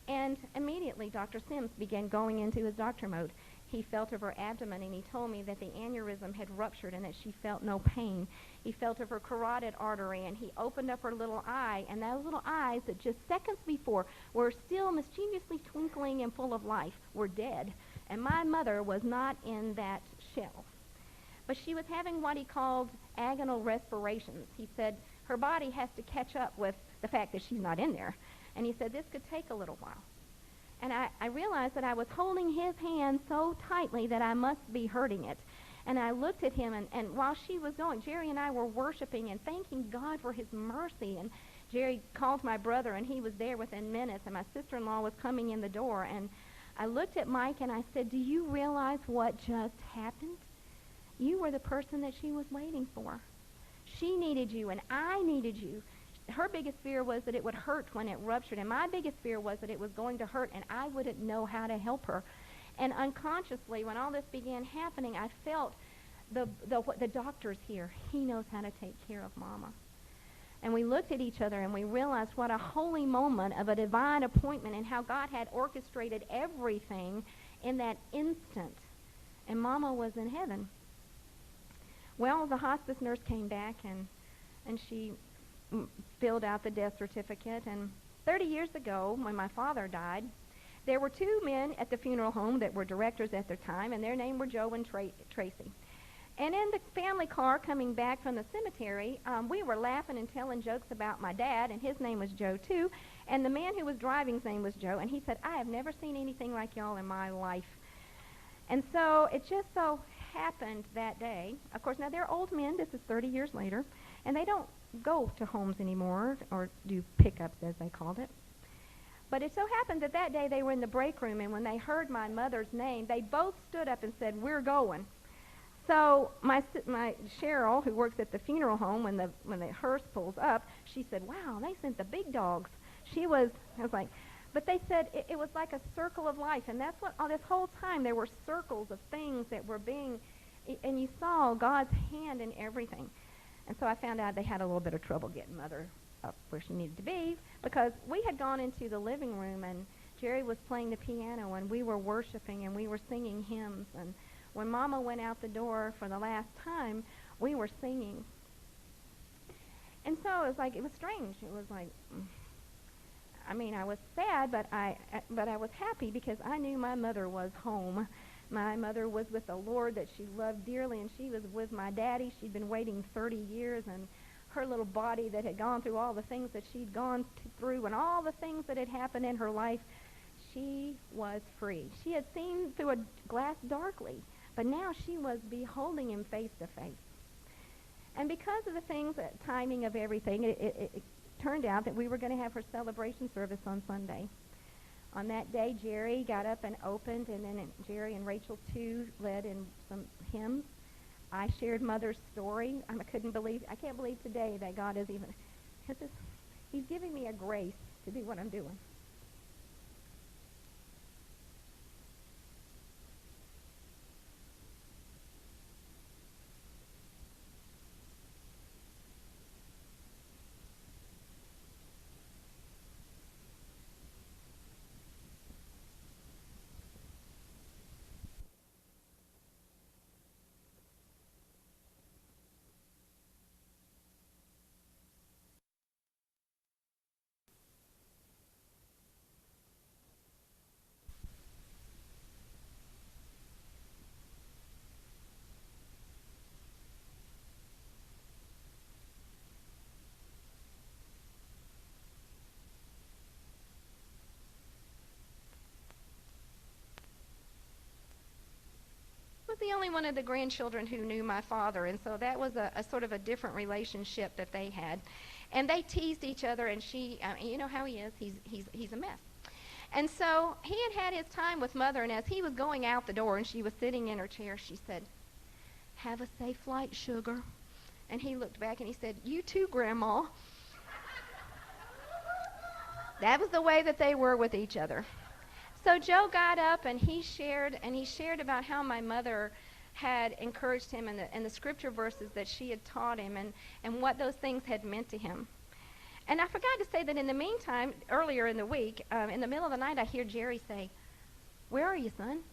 [SPEAKER 1] and immediately Dr. Sims began going into his doctor mode. He felt of her abdomen, and he told me that the aneurysm had ruptured and that she felt no pain. He felt of her carotid artery, and he opened up her little eye, and those little eyes that just seconds before were still mischievously twinkling and full of life were dead. And my mother was not in that shell. But she was having what he called agonal respirations. He said her body has to catch up with the fact that she's not in there. And he said this could take a little while. And I realized that I was holding his hand so tightly that I must be hurting it. And I looked at him, and while she was going, Jerry and I were worshiping and thanking God for his mercy. And Jerry called my brother, and he was there within minutes, and my sister-in-law was coming in the door. And I looked at Mike, and I said, "Do you realize what just happened? You were the person that she was waiting for. She needed you, and I needed you." Her biggest fear was that it would hurt when it ruptured, and my biggest fear was that it was going to hurt, and I wouldn't know how to help her. And unconsciously, when all this began happening, I felt the doctor's here. He knows how to take care of Mama. And we looked at each other, and we realized what a holy moment of a divine appointment and how God had orchestrated everything in that instant. And Mama was in heaven. Well, the hospice nurse came back, and she filled out the death certificate. And 30 years ago, when my father died, there were two men at the funeral home that were directors at their time, and their name were Joe and Tracy. And in the family car coming back from the cemetery, we were laughing and telling jokes about my dad, and his name was Joe too, and the man who was driving's name was Joe, and he said, "I have never seen anything like y'all in my life." And so it just so happened that day, of course, now they're old men, this is 30 years later, and they don't go to homes anymore, or do pickups as they called it. But it so happened that day they were in the break room, and when they heard my mother's name, they both stood up and said, "We're going." So my Cheryl, who works at the funeral home, when the hearse pulls up, she said, "Wow, they sent the big dogs." I was like, but they said it was like a circle of life, and that's what, all this whole time, there were circles of things that were being, and you saw God's hand in everything. And so I found out they had a little bit of trouble getting Mother up where she needed to be, because we had gone into the living room, and Jerry was playing the piano, and we were worshiping, and we were singing hymns. And when Mama went out the door for the last time, we were singing. And so it was strange. It was like, I was sad, but I was happy, because I knew my mother was home. My mother was with the Lord that she loved dearly, and she was with my daddy. She'd been waiting 30 years, and her little body that had gone through all the things that she'd gone through and all the things that had happened in her life, she was free. She had seen through a glass darkly, but now she was beholding him face to face. And because of the things, timing of everything, it turned out that we were going to have her celebration service on Sunday. On that day, Jerry got up and opened, and then Jerry and Rachel, too, led in some hymns. I shared Mother's story. I can't believe today that God is even, because He's giving me a grace to do what I'm doing. Was the only one of the grandchildren who knew my father, and so that was a sort of a different relationship that they had. And they teased each other, and you know how he is. He's a mess. And so he had his time with Mother, and as he was going out the door and she was sitting in her chair, she said, "Have a safe flight, sugar." And he looked back and he said, "You too, Grandma." That was the way that they were with each other. So Joe got up and he shared about how my mother had encouraged him in the scripture verses that she had taught him and what those things had meant to him. And I forgot to say that in the meantime, earlier in the week, in the middle of the night, I hear Jerry say, "Where are you, son?"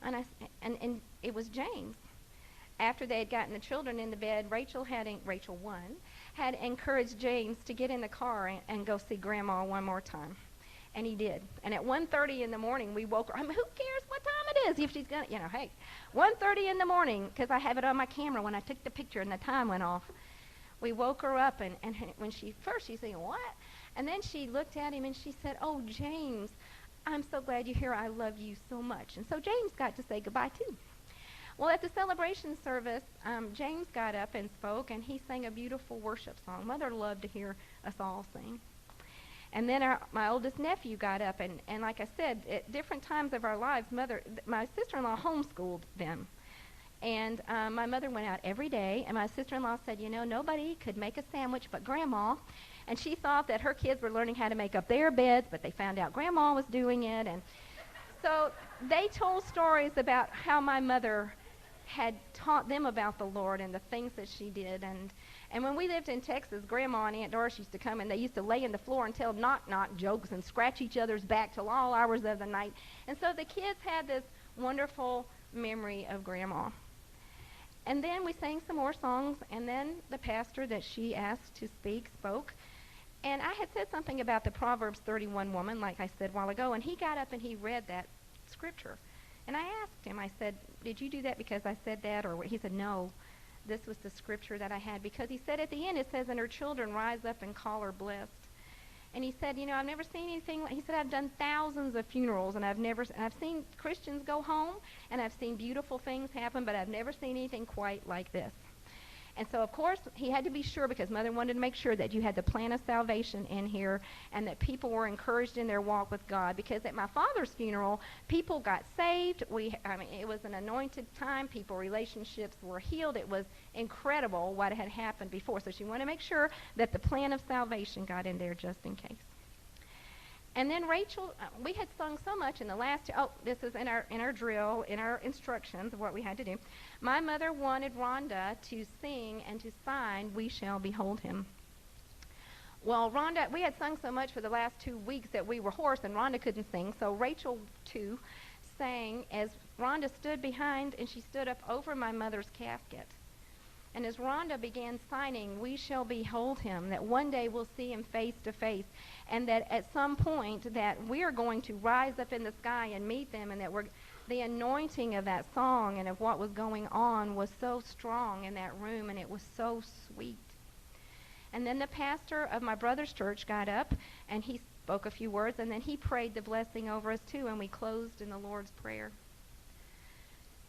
[SPEAKER 1] And it was James. After they had gotten the children in the bed, Rachel 1, had encouraged James to get in the car and go see Grandma one more time. And he did. And at 1:30 in the morning, we woke her. I mean, who cares what time it is if she's going to, hey. 1:30 in the morning, because I have it on my camera when I took the picture and the time went off. We woke her up, and when she's saying, "What?" And then she looked at him and she said, "Oh, James, I'm so glad you're here. I love you so much." And so James got to say goodbye, too. Well, at the celebration service, James got up and spoke, and he sang a beautiful worship song. Mother loved to hear us all sing. And then my oldest nephew got up, and like I said, at different times of our lives, my sister-in-law homeschooled them. And my mother went out every day, and my sister-in-law said, nobody could make a sandwich but Grandma. And she thought that her kids were learning how to make up their beds, but they found out Grandma was doing it. And so they told stories about how my mother had taught them about the Lord and the things that she did. And when we lived in Texas, Grandma and Aunt Doris used to come, and they used to lay in the floor and tell knock-knock jokes and scratch each other's back till all hours of the night. And so the kids had this wonderful memory of Grandma. And then we sang some more songs, and then the pastor that she asked to speak spoke. And I had said something about the Proverbs 31 woman, like I said a while ago, and he got up and he read that scripture. And I asked him, I said, "Did you do that because I said that?" Or he said, "No, this was the scripture that I had." Because he said at the end, it says, "And her children rise up and call her blessed." And he said, I've never seen anything. He said, "I've done thousands of funerals, and I've seen Christians go home, and I've seen beautiful things happen, but I've never seen anything quite like this." And so, of course, he had to be sure, because Mother wanted to make sure that you had the plan of salvation in here and that people were encouraged in their walk with God. Because at my father's funeral, people got saved. It was an anointed time. Relationships were healed. It was incredible what had happened before. So she wanted to make sure that the plan of salvation got in there just in case. And then Rachel, we had sung so much in the last, this is in our drill, in our instructions of what we had to do. My mother wanted Rhonda to sing and to sign, "We Shall Behold Him." Well, Rhonda, we had sung so much for the last 2 weeks that we were hoarse, and Rhonda couldn't sing. So Rachel, too, sang as Rhonda stood behind, and she stood up over my mother's casket. And as Rhonda began signing, "We shall behold him," that one day we'll see him face to face, and that at some point that we are going to rise up in the sky and meet them, and that the anointing of that song and of what was going on was so strong in that room, and it was so sweet. And then the pastor of my brother's church got up, and he spoke a few words, and then he prayed the blessing over us too, and we closed in the Lord's Prayer.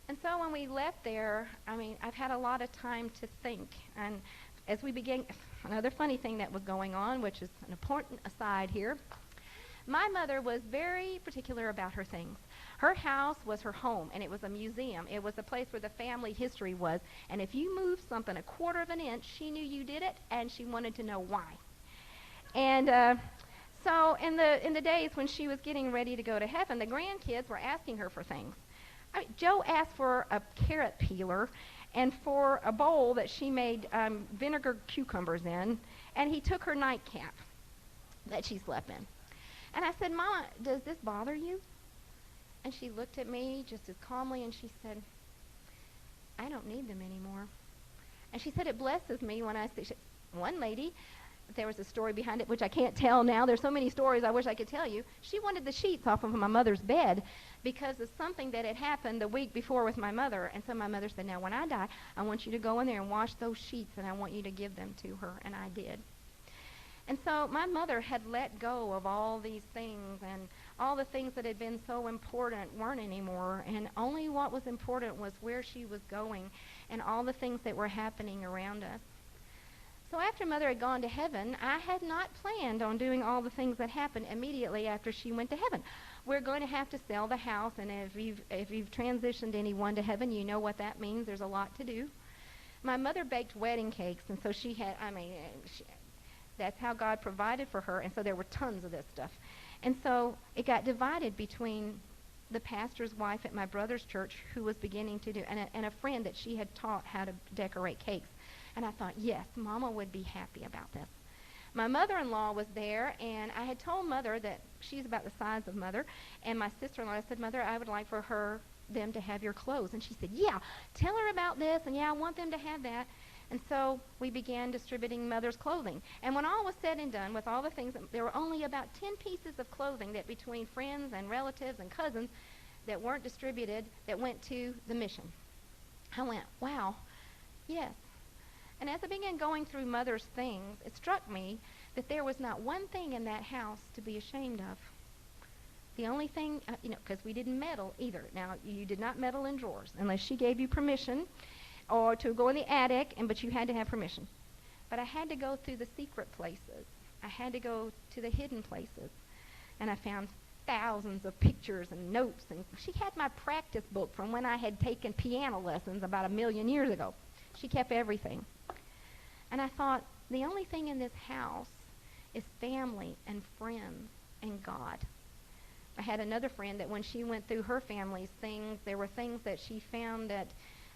[SPEAKER 1] And so when we left there, I've had a lot of time to think. And as we began, another funny thing that was going on, which is an important aside here, my mother was very particular about her things. Her house was her home, and it was a museum. It was a place where the family history was. And if you moved something a quarter of an inch, she knew you did it, and she wanted to know why. And so in the days when she was getting ready to go to heaven, the grandkids were asking her for things. Joe asked for a carrot peeler and for a bowl that she made vinegar cucumbers in, and he took her nightcap that she slept in. And I said, Mama, does this bother you? And she looked at me just as calmly, and she said, I don't need them anymore. And she said, it blesses me when I see. One lady, there was a story behind it, which I can't tell now. There's so many stories I wish I could tell you. She wanted the sheets off of my mother's bed because of something that had happened the week before with my mother. And so my mother said, now when I die, I want you to go in there and wash those sheets, and I want you to give them to her. And I did. And so my mother had let go of all these things, and all the things that had been so important weren't anymore, and only what was important was where she was going and all the things that were happening around us. So after Mother had gone to heaven, I had not planned on doing all the things that happened immediately after she went to heaven. We're going to have to sell the house, and if you've transitioned anyone to heaven, you know what that means. There's a lot to do. My mother baked wedding cakes, and so she had, that's how God provided for her, and so there were tons of this stuff. And so it got divided between the pastor's wife at my brother's church, who was beginning to do, and a friend that she had taught how to decorate cakes. And I thought, yes, Mama would be happy about this. My mother-in-law was there, and I had told Mother that she's about the size of Mother, and my sister-in-law, I said, Mother, I would like for them to have your clothes. And she said, yeah, tell her about this, and yeah, I want them to have that. And so we began distributing Mother's clothing. And when all was said and done, with all the things, there were only about 10 pieces of clothing that between friends and relatives and cousins that weren't distributed that went to the mission. I went, wow, yes. And as I began going through Mother's things, it struck me that there was not one thing in that house to be ashamed of. The only thing, because we didn't meddle either. Now, you did not meddle in drawers unless she gave you permission, or to go in the attic, but you had to have permission. But I had to go through the secret places. I had to go to the hidden places. And I found thousands of pictures and notes. And she had my practice book from when I had taken piano lessons about 1,000,000 years ago. She kept everything. And I thought, the only thing in this house is family and friends and God. I had another friend that when she went through her family's things, there were things that she found that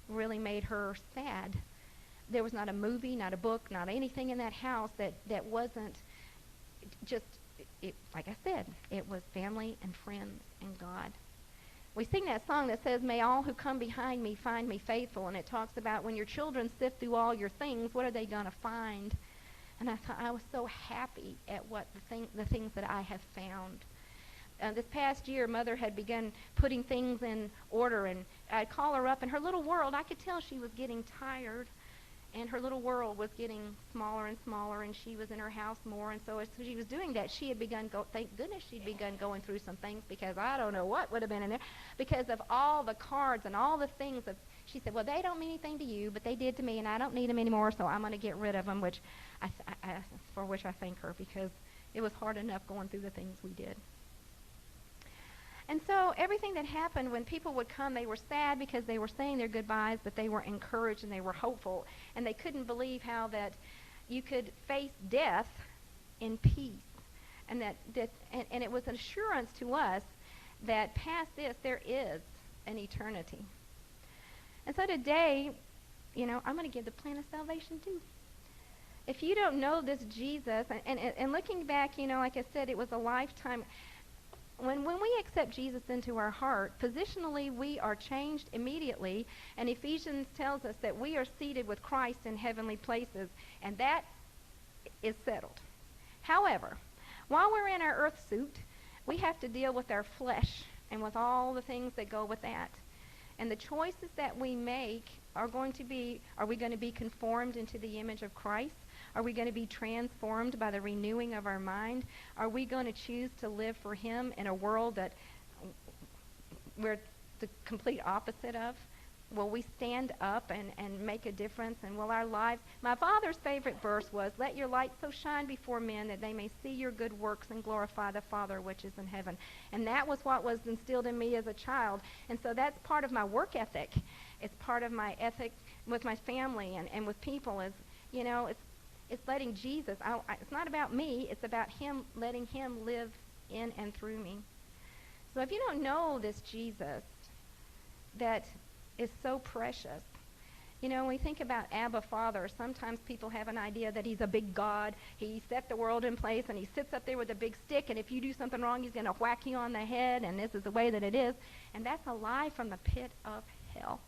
[SPEAKER 1] really made her sad. There was not a movie, not a book, not anything in that house that wasn't just, like I said, it was family and friends and God. We sing that song that says, may all who come behind me find me faithful, and it talks about when your children sift through all your things, what are they going to find? And I thought, I was so happy at what the things that I have found. This past year, Mother had begun putting things in order, and I'd call her up, and her little world, I could tell she was getting tired, and her little world was getting smaller and smaller, and she was in her house more, and so as she was doing that, she had begun, thank goodness she'd begun going through some things, because I don't know what would have been in there, because of all the cards and all the things that she said, well, they don't mean anything to you, but they did to me, and I don't need them anymore, so I'm going to get rid of them, for which I thank her, because it was hard enough going through the things we did. And so everything that happened, when people would come, they were sad because they were saying their goodbyes, but they were encouraged and they were hopeful. And they couldn't believe how that you could face death in peace. And and it was an assurance to us that past this, there is an eternity. And so today, I'm going to give the plan of salvation too. If you don't know this Jesus, and looking back, like I said, it was a lifetime. When we accept Jesus into our heart, positionally we are changed immediately, and Ephesians tells us that we are seated with Christ in heavenly places, and that is settled. However, while we're in our earth suit, we have to deal with our flesh and with all the things that go with that. And the choices that we make are we going to be conformed into the image of Christ? Are we going to be transformed by the renewing of our mind? Are we going to choose to live for him in a world that we're the complete opposite of? Will we stand up and make a difference? And will our lives... My father's favorite verse was, "Let your light so shine before men that they may see your good works and glorify the Father which is in heaven." And that was what was instilled in me as a child. And so that's part of my work ethic. It's part of my ethic with my family and with people. Is, you know, it's letting Jesus... it's not about me. It's about him, letting him live in and through me. So if you don't know this Jesus that is so precious. You know, when we think about Abba Father, sometimes people have an idea that he's a big God. He set the world in place, and he sits up there with a big stick, and if you do something wrong, he's going to whack you on the head, and this is the way that it is. And that's a lie from the pit of hell.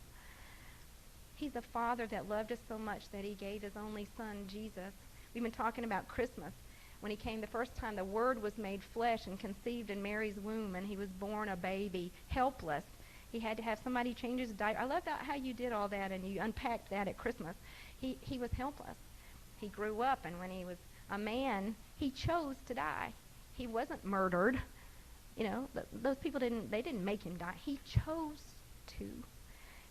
[SPEAKER 1] He's a Father that loved us so much that he gave his only Son, Jesus. We've been talking about Christmas. When he came the first time, the Word was made flesh and conceived in Mary's womb, and he was born a baby, helpless. He had to have somebody change his diaper. I love that how you did all that and you unpacked that at Christmas. He was helpless. He grew up, and when he was a man, he chose to die. He wasn't murdered. You know, those people didn't make him die. He chose to,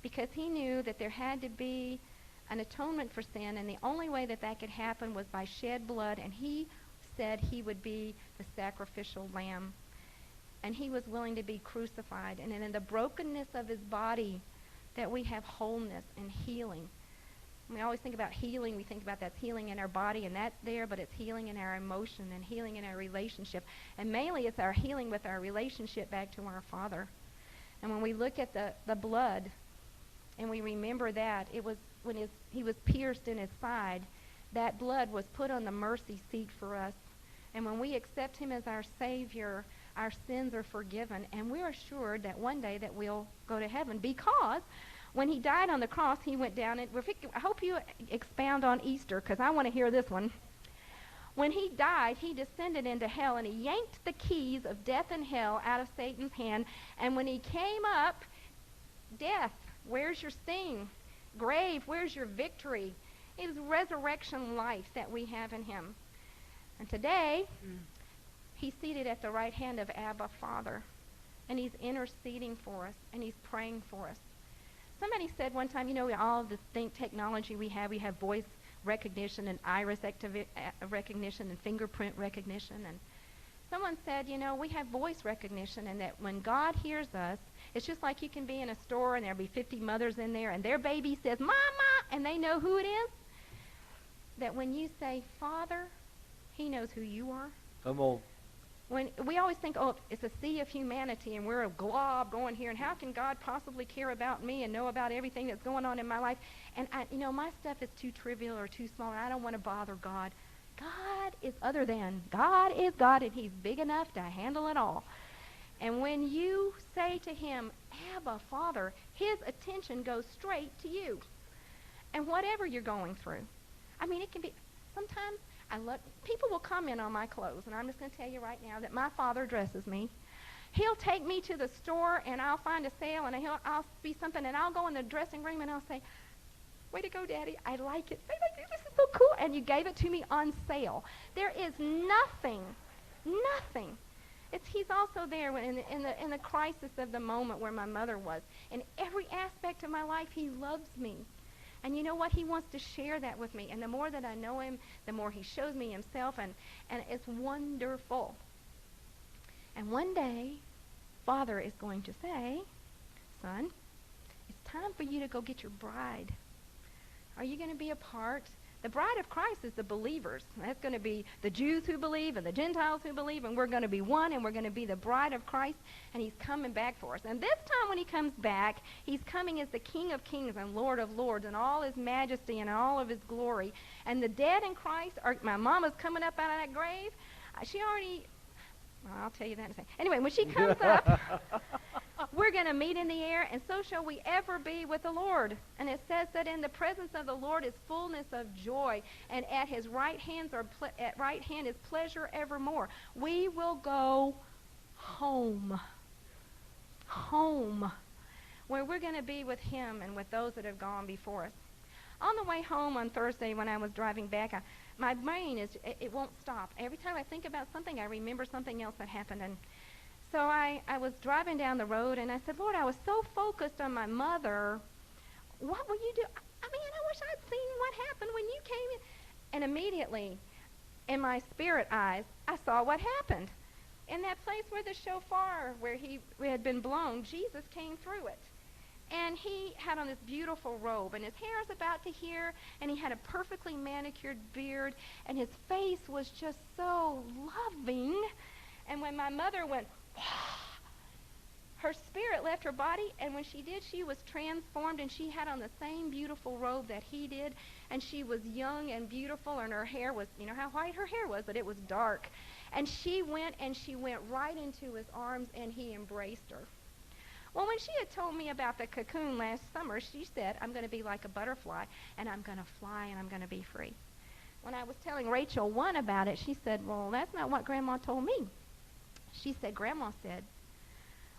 [SPEAKER 1] because he knew that there had to be an atonement for sin, and the only way that that could happen was by shed blood, and he said he would be the sacrificial lamb. And he was willing to be crucified. And in the brokenness of his body that we have wholeness and healing. We always think about healing. We think about that's healing in our body, and that's there, but it's healing in our emotion and healing in our relationship. And mainly it's our healing with our relationship back to our Father. And when we look at the blood and we remember that, it was when he was pierced in his side, that blood was put on the mercy seat for us. And when we accept him as our Savior, our sins are forgiven, and we're assured that one day that we'll go to heaven, because when he died on the cross, he went down, and I hope you expound on Easter, because I want to hear this one. When he died, he descended into hell, and he yanked the keys of death and hell out of Satan's hand, and when he came up, death, where's your sting? Grave, where's your victory? It is resurrection life that we have in him. And today, he's seated at the right hand of Abba Father, and he's interceding for us, and he's praying for us. Somebody said one time, you know, all of the technology we have voice recognition and iris recognition and fingerprint recognition. And someone said, you know, we have voice recognition, and that when God hears us, it's just like you can be in a store, and there'll be 50 mothers in there, and their baby says, "Mama," and they know who it is. That when you say, "Father," he knows who you are.
[SPEAKER 2] Come on.
[SPEAKER 1] When we always think, oh, it's a sea of humanity, and we're a glob going here, and how can God possibly care about me and know about everything that's going on in my life? And my stuff is too trivial or too small, and I don't want to bother God. God is other than. God is God, and he's big enough to handle it all. And when you say to him, "Abba, Father," his attention goes straight to you. And whatever you're going through. I mean, it can be, sometimes people will comment on my clothes, and I'm just going to tell you right now that my father dresses me. He'll take me to the store, and I'll find a sale, and I'll see something, and I'll go in the dressing room, and I'll say, "Way to go, Daddy. I like it. This is so cool. And you gave it to me on sale." There is nothing. He's also there in the crisis of the moment where my mother was. In every aspect of my life, he loves me. And you know what? He wants to share that with me. And the more that I know him, the more he shows me himself. And it's wonderful. And one day, Father is going to say, "Son, it's time for you to go get your bride. Are you going to be a part?" The bride of Christ is the believers. That's going to be the Jews who believe and the Gentiles who believe, and we're going to be one, and we're going to be the bride of Christ, and he's coming back for us. And this time when he comes back, he's coming as the King of Kings and Lord of Lords in all his majesty and all of his glory. And the dead in Christ my mama's coming up out of that grave. I'll tell you that in a second. Anyway, when she comes up, we're going to meet in the air, and so shall we ever be with the Lord. And it says that in the presence of the Lord is fullness of joy, and at his right hand is pleasure evermore. We will go home, where we're going to be with him and with those that have gone before us. On the way home on Thursday when I was driving back, my brain it won't stop. Every time I think about something, I remember something else that happened. And so I was driving down the road, and I said, Lord, I was so focused on my mother. What will you do? I mean, I wish I'd seen what happened when you came in. And immediately, in my spirit eyes, I saw what happened. In that place where the shofar, where he had been blown, Jesus came through it. And he had on this beautiful robe, and his hair was about to here, and he had a perfectly manicured beard, and his face was just so loving. And when my mother went, her spirit left her body, and when she did, she was transformed, and she had on the same beautiful robe that he did, and she was young and beautiful, and her hair was, you know how white her hair was, but it was dark. And she went right into his arms, and he embraced her. Well, when she had told me about the cocoon last summer, she said, I'm going to be like a butterfly, and I'm going to fly, and I'm going to be free. When I was telling Rachel 1 about it, she said, well, that's not what Grandma told me. She said, Grandma said,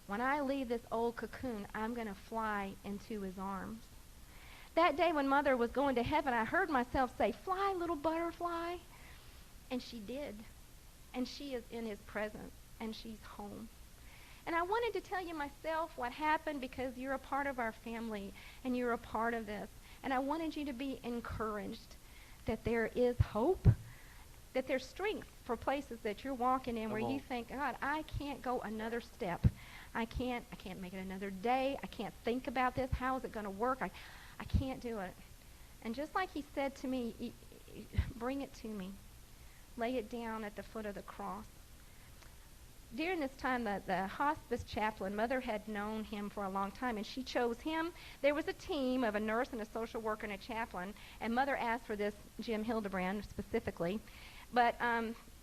[SPEAKER 1] when I leave this old cocoon, I'm going to fly into his arms. That day when Mother was going to heaven, I heard myself say, fly, little butterfly. And she did. And she is in his presence, and she's home. And I wanted to tell you myself what happened because you're a part of our family, and you're a part of this. And I wanted you to be encouraged that there is hope, that there's strength for places that you're walking in where you think, God, I can't go another step. I can't make it another day. I can't think about this. How is it going to work? I can't do it. And just like he said to me, bring it to me. Lay it down at the foot of the cross. During this time, the hospice chaplain, Mother had known him for a long time, and she chose him. There was a team of a nurse and a social worker and a chaplain, and Mother asked for this Jim Hildebrand specifically. But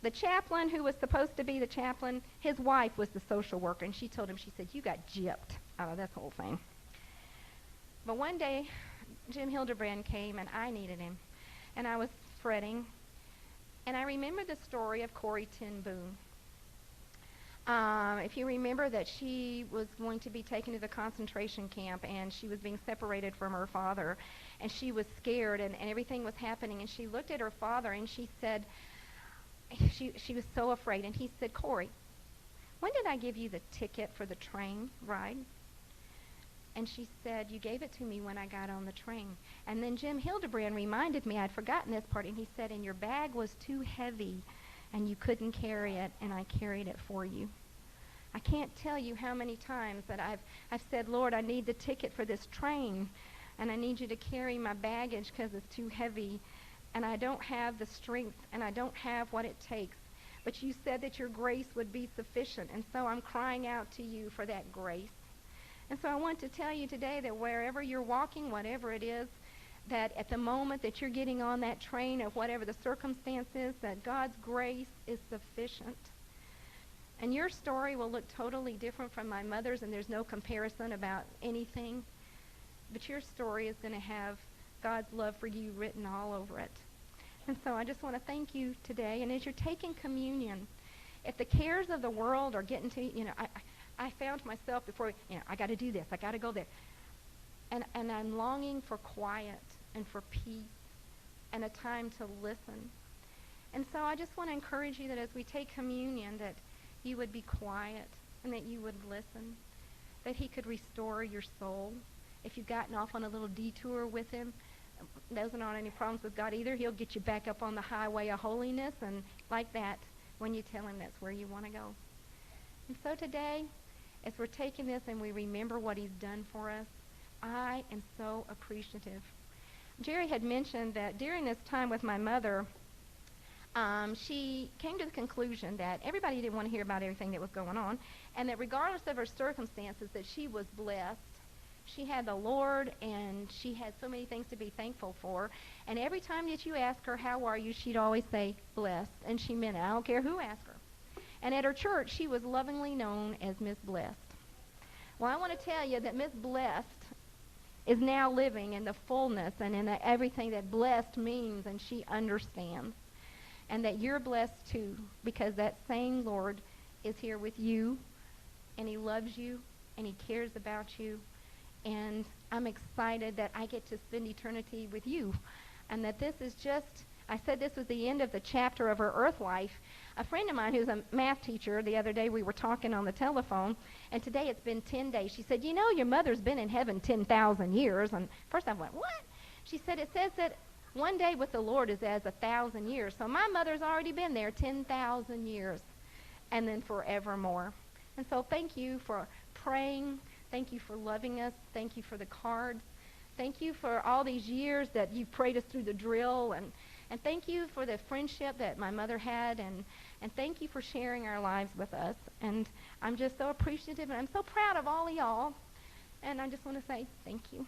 [SPEAKER 1] the chaplain, who was supposed to be the chaplain, his wife was the social worker, and she told him, she said, you got gypped out of this whole thing. But one day, Jim Hildebrand came, and I needed him, and I was fretting, and I remembered the story of Corrie ten Boom. If you remember that she was going to be taken to the concentration camp, and she was being separated from her father, and she was scared, and everything was happening, and she looked at her father, and she said, she was so afraid, and he said, Corrie, when did I give you the ticket for the train ride? And she said, you gave it to me when I got on the train. And then Jim Hildebrand reminded me, I'd forgotten this part, and he said, and your bag was too heavy, and you couldn't carry it, and I carried it for you. I can't tell you how many times that I've said, Lord, I need the ticket for this train, and I need you to carry my baggage because it's too heavy, and I don't have the strength, and I don't have what it takes. But you said that your grace would be sufficient, and so I'm crying out to you for that grace. And so I want to tell you today that wherever you're walking, whatever it is, that at the moment that you're getting on that train of whatever the circumstance is, that God's grace is sufficient. And your story will look totally different from my mother's, and there's no comparison about anything. But your story is going to have God's love for you written all over it. And so I just want to thank you today. And as you're taking communion, if the cares of the world are getting to you, I found myself before, I got to do this, I got to go there. And I'm longing for quiet and for peace and a time to listen. And so I just want to encourage you that as we take communion, that you would be quiet and that you would listen, that he could restore your soul. If you've gotten off on a little detour with him, those are not any problems with God either. He'll get you back up on the highway of holiness, and like that, when you tell him that's where you want to go. And so today, as we're taking this and we remember what he's done for us, I am so appreciative. Jerry had mentioned that during this time with my mother, she came to the conclusion that everybody didn't want to hear about everything that was going on, and that regardless of her circumstances, that she was blessed. She had the Lord, and she had so many things to be thankful for. And every time that you ask her, how are you, she'd always say, blessed. And she meant it. I don't care who asked her. And at her church, she was lovingly known as Miss Blessed. Well, I want to tell you that Miss Blessed is now living in the fullness and in everything that blessed means, and she understands. And that you're blessed too, because that same Lord is here with you, and he loves you, and he cares about you. And I'm excited that I get to spend eternity with you, and that this is just I said this was the end of the chapter of her earth life. A friend of mine who's a math teacher, the other day we were talking on the telephone, and today it's been 10 days. She said, you know, your mother's been in heaven 10,000 years. And first I went, what? She said, it says that one day with the Lord is as 1,000 years. So my mother's already been there 10,000 years, and then forevermore. And so thank you for praying. Thank you for loving us. Thank you for the cards. Thank you for all these years that you've prayed us through the drill. And thank you for the friendship that my mother had. And thank you for sharing our lives with us. And I'm just so appreciative, and I'm so proud of all of y'all. And I just want to say thank you.